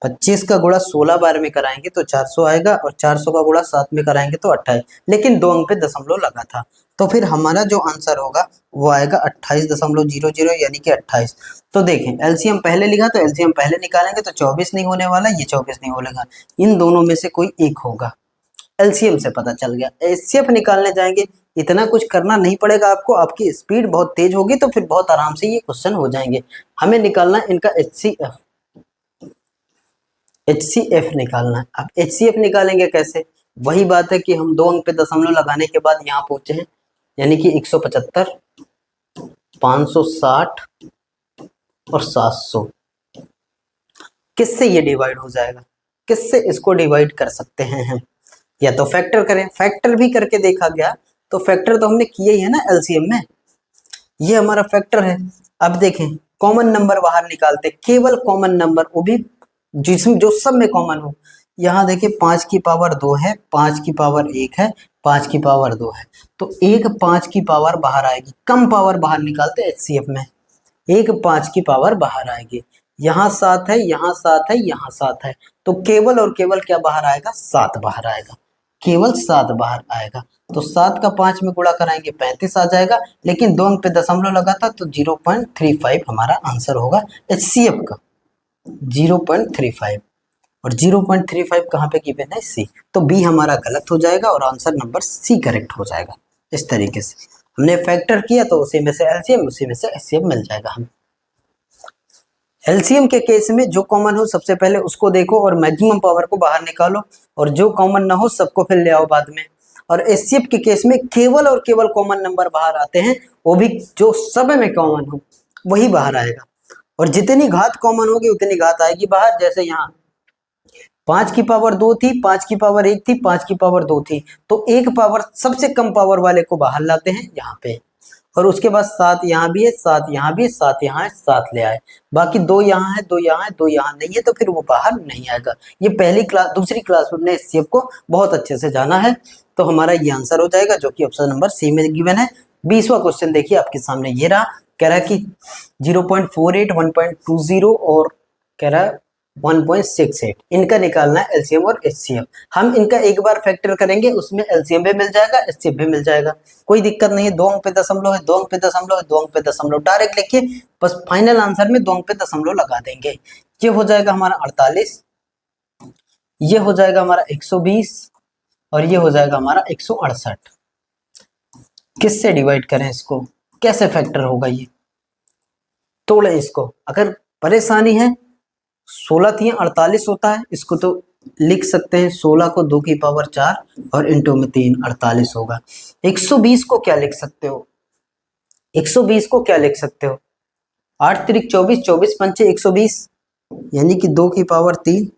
25 का गुणा 16 बार में कराएंगे तो 400 आएगा, और 400 का गुणा 7 में कराएंगे तो 28, लेकिन 2 अंक पे दशमलव लगा था, तो फिर हमारा जो आंसर होगा वो आएगा 28.00 यानी कि 28। तो देखें एलसीएम पहले लिखा तो एलसीएम पहले निकालेंगे तो 24 नहीं होने वाला, ये 24 नहीं होगा, इन दोनों में से कोई एक होगा। एलसीएम से पता चल गया। एचसीएफ निकालने जाएंगे, इतना कुछ करना नहीं पड़ेगा आपको, आपकी स्पीड बहुत तेज होगी तो फिर बहुत आराम से ये क्वेश्चन हो जाएंगे। हमें निकालना है इनका एचसीएफ, एचसीएफ निकालना है। अब एचसीएफ निकालेंगे कैसे, वही बात है कि हम 2 अंक पे दशमलव लगाने के बाद यहाँ पहुंचे हैं, यानी कि 175, 560 और 700। किससे ये डिवाइड हो जाएगा, किससे इसको डिवाइड कर सकते हैं हम, या तो फैक्टर करें, फैक्टर भी करके देखा गया, तो फैक्टर तो हमने किया ही है ना एलसीएम में, ये हमारा फैक्टर है। अब देखें कॉमन नंबर बाहर निकालते, केवल कॉमन नंबर, वो भी जिसमें जो सब में कॉमन हो। यहाँ देखिए 5 की पावर 2 है, 5 की पावर 1 है, 5 की पावर 2 है, तो एक 5 की पावर बाहर आएगी, कम पावर बाहर निकालते एचसीएफ में, एक 5 की पावर बाहर आएगी। यहाँ 7 है, यहाँ 7 है, यहाँ 7 है, तो केवल और केवल क्या बाहर आएगा, 7 बाहर आएगा, केवल 7 बाहर आएगा। तो 7 का 5 में गुणा कराएंगे 35 आ जाएगा, लेकिन 2 अंक पे दशमलव लगा था तो 0.35 हमारा आंसर होगा एचसीएफ का, 0.35, और 0.35 कहाँ पे गिवन है, सी, तो बी हमारा गलत हो जाएगा और आंसर नंबर सी करेक्ट हो जाएगा। इस तरीके से हमने फैक्टर किया तो उसी में से एलसीएम, उसी में से एचसीएफ मिल जाएगा। हम एलसीएम के केस में जो कॉमन हो सबसे पहले उसको देखो और मैक्सिमम पावर को बाहर निकालो, और जो कॉमन ना हो सबको फिर ले आओ बाद में। और एचसीएफ के केस में केवल और केवल कॉमन नंबर बाहर आते हैं, वो भी जो सब में कॉमन हो वही बाहर आएगा, और जितनी घात कॉमन होगी उतनी घात आएगी बाहर। जैसे यहाँ 5 की पावर 2 थी, 5 की पावर 1 थी, 5 की पावर 2 थी, तो एक पावर सबसे कम पावर वाले को बाहर लाते हैं यहाँ पे, और उसके बाद 7 यहाँ भी है, 7 यहाँ भी है, 7 यहाँ है, 7 ले आए, बाकी 2 यहाँ है, 2 यहाँ है, 2 यहाँ नहीं है, तो फिर वो बाहर नहीं आएगा। ये पहली क्लास दूसरी क्लास में हमने एचसीएफ को बहुत अच्छे से जाना है, तो हमारा ये आंसर हो जाएगा जो कि ऑप्शन नंबर सी में गिवन है। 20वां क्वेश्चन देखिए आपके सामने ये रहा, कह रहा है कि 0.48, 1.20 और कह रहा है 1.68, इनका निकालना है एलसीएम और एचसीएफ। हम इनका एक बार फैक्टर करेंगे, उसमें एलसीएम भी मिल जाएगा, एचसीएफ भी मिल जाएगा, कोई दिक्कत नहीं है। 2 अंक पे दशमलव है, 2 अंक पे दशमलव है, 2 अंक पे दशमलव, डायरेक्ट लिखिए, बस फाइनल आंसर में 2 अंक पे दशमलव लगा देंगे। ये हो जाएगा हमारा 48, ये हो जाएगा हमारा 120, और ये हो जाएगा हमारा 168। किससे डिवाइड करें इसको, कैसे फैक्टर होगा, ये तोड़े इसको। अगर परेशानी है 16 थी 48 होता है, इसको तो लिख सकते हैं 16 को 2 की पावर 4 और इंटू में 3, 48 होगा। 120 को क्या लिख सकते हो, 120 को क्या लिख सकते हो, 8 त्रिक 24, 24 पंचे 120, यानी कि 2 की पावर 3,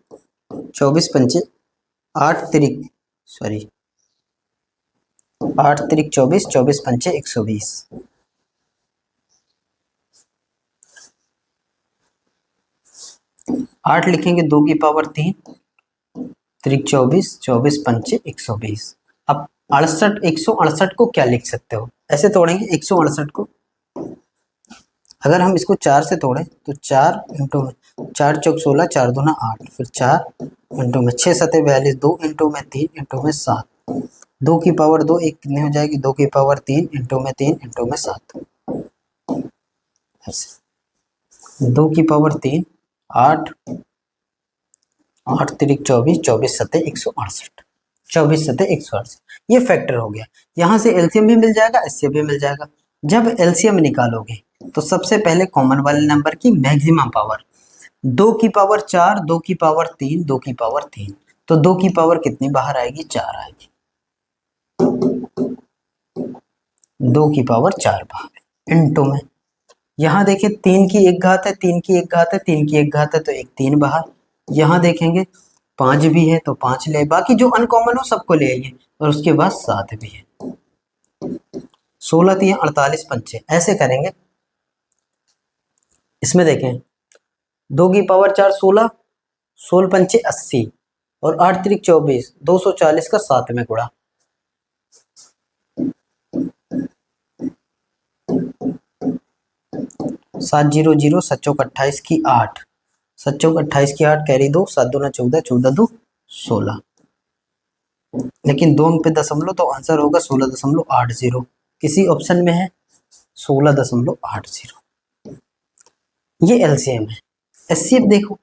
24 पंचे 8 त्रिक 24, 24 पंचे 120, 8 लिखेंगे 2 की पावर 3 त्रिक 24, 24 पंचे 120। अब 68, 168 को क्या लिख सकते हो, ऐसे तोड़ेंगे 168 को, अगर हम इसको 4 से तोड़े तो 4 इंटू में 4 चौक 16, 4 दूना 8, फिर 4 इंटू में 6 सते 42, 2 इंटू में 3 इंटू में 7, 2 की पावर 2 एक कितनी हो जाएगी, 2 की पावर 3 इंटू में 3 इंटू में 7, ऐसे 2 की पावर 3, 8, 8 तिरिक 24, 24 सते 168, 24 सते 168, ये फैक्टर हो गया। यहाँ से एलसीएम भी मिल जाएगा, एचसीएफ भी मिल जाएगा। जब एलसीएम निकालोगे तो सबसे पहले कॉमन वाले नंबर की मैक्सिमम पावर, 2 की पावर 4, 2 की पावर 3, 2 की पावर 3, तो 2 की पावर कितनी बाहर आएगी, 4 आएगी, 2 की पावर 4 बाहर इंटू में, यहाँ देखिए 3 की 1 घात है, 3 की 1 घात है, 3 की 1 घात है, तो एक 3 बाहर, यहाँ देखेंगे 5 भी है तो 5 ले, बाकी जो अनकॉमन हो सबको ले आइए, और उसके बाद 7 भी है, 16 थी 48 पंचे, ऐसे करेंगे। इसमें देखें 2 की पावर 4 16, 16 पंचे 80, और 8 त्रिक 24, 240 का 7 में गुणा, 7 0 0 7 चौक 28 की 8, 7 चौक 28 की 8 कैरी 2, 7 दूना 14, 14 दो 16, लेकिन 2 अंक पे दशमलव तो आंसर होगा 16.80। किसी ऑप्शन में है 16.80। ये एलसीएम है। एचसीएफ देखो,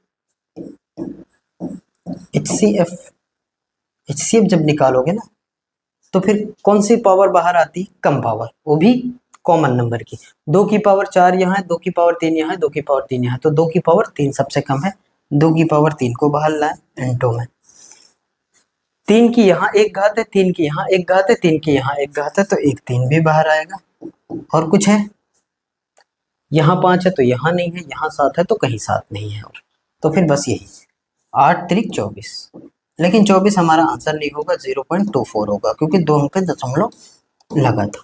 एचसीएफ जब निकालोगे ना तो फिर कौन सी पावर बाहर आती है? कम पावर, वो भी कॉमन नंबर की। 2 की पावर 4 यहाँ है, 2 की पावर 3 यहाँ है, 2 की पावर 3 यहाँ है, तो 2 की पावर 3 सबसे कम है। 2 की पावर 3 को बाहर लाए इंटू में, 3 की यहाँ एक घात है, 3 की यहाँ एक घात है, 3 की यहाँ एक घात है, तो एक 3 भी बाहर आएगा। और कुछ है? यहाँ 5 है तो यहाँ नहीं है, यहाँ 7 है तो कहीं 7 नहीं है, और तो फिर बस यही 8 त्रिक 24। लेकिन 24 हमारा आंसर नहीं होगा, 0.24 होगा, क्योंकि 2 अंक पे दशमलव लगा था।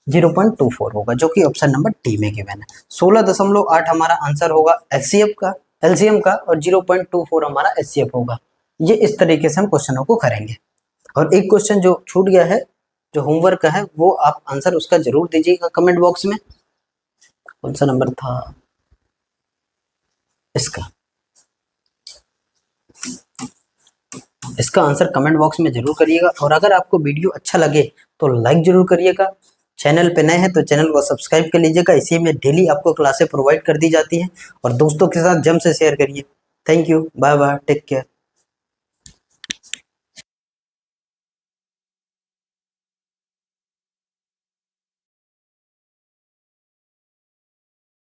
0.24 होगा, जो कि ऑप्शन नंबर डी में गिवन है। 16.8 हमारा आंसर होगा एलसीएम का, और 0.24 हमारा एचसीएफ होगा। ये इस तरीके से हम क्वेश्चनों को करेंगे। और एक क्वेश्चन जो छूट गया है, जो होमवर्क का है, वो आप आंसर उसका जरूर दीजिएगा कमेंट बॉक्स में। कौन सा नंबर था इसका आंसर कमेंट बॉक्स में जरूर करिएगा। और अगर आपको वीडियो अच्छा लगे तो लाइक जरूर करिएगा। चैनल पे नए हैं तो चैनल को सब्सक्राइब कर लीजिएगा, इसी में डेली आपको क्लासें प्रोवाइड कर दी जाती हैं। और दोस्तों के साथ जम से शेयर करिए। Thank you, bye bye, take care.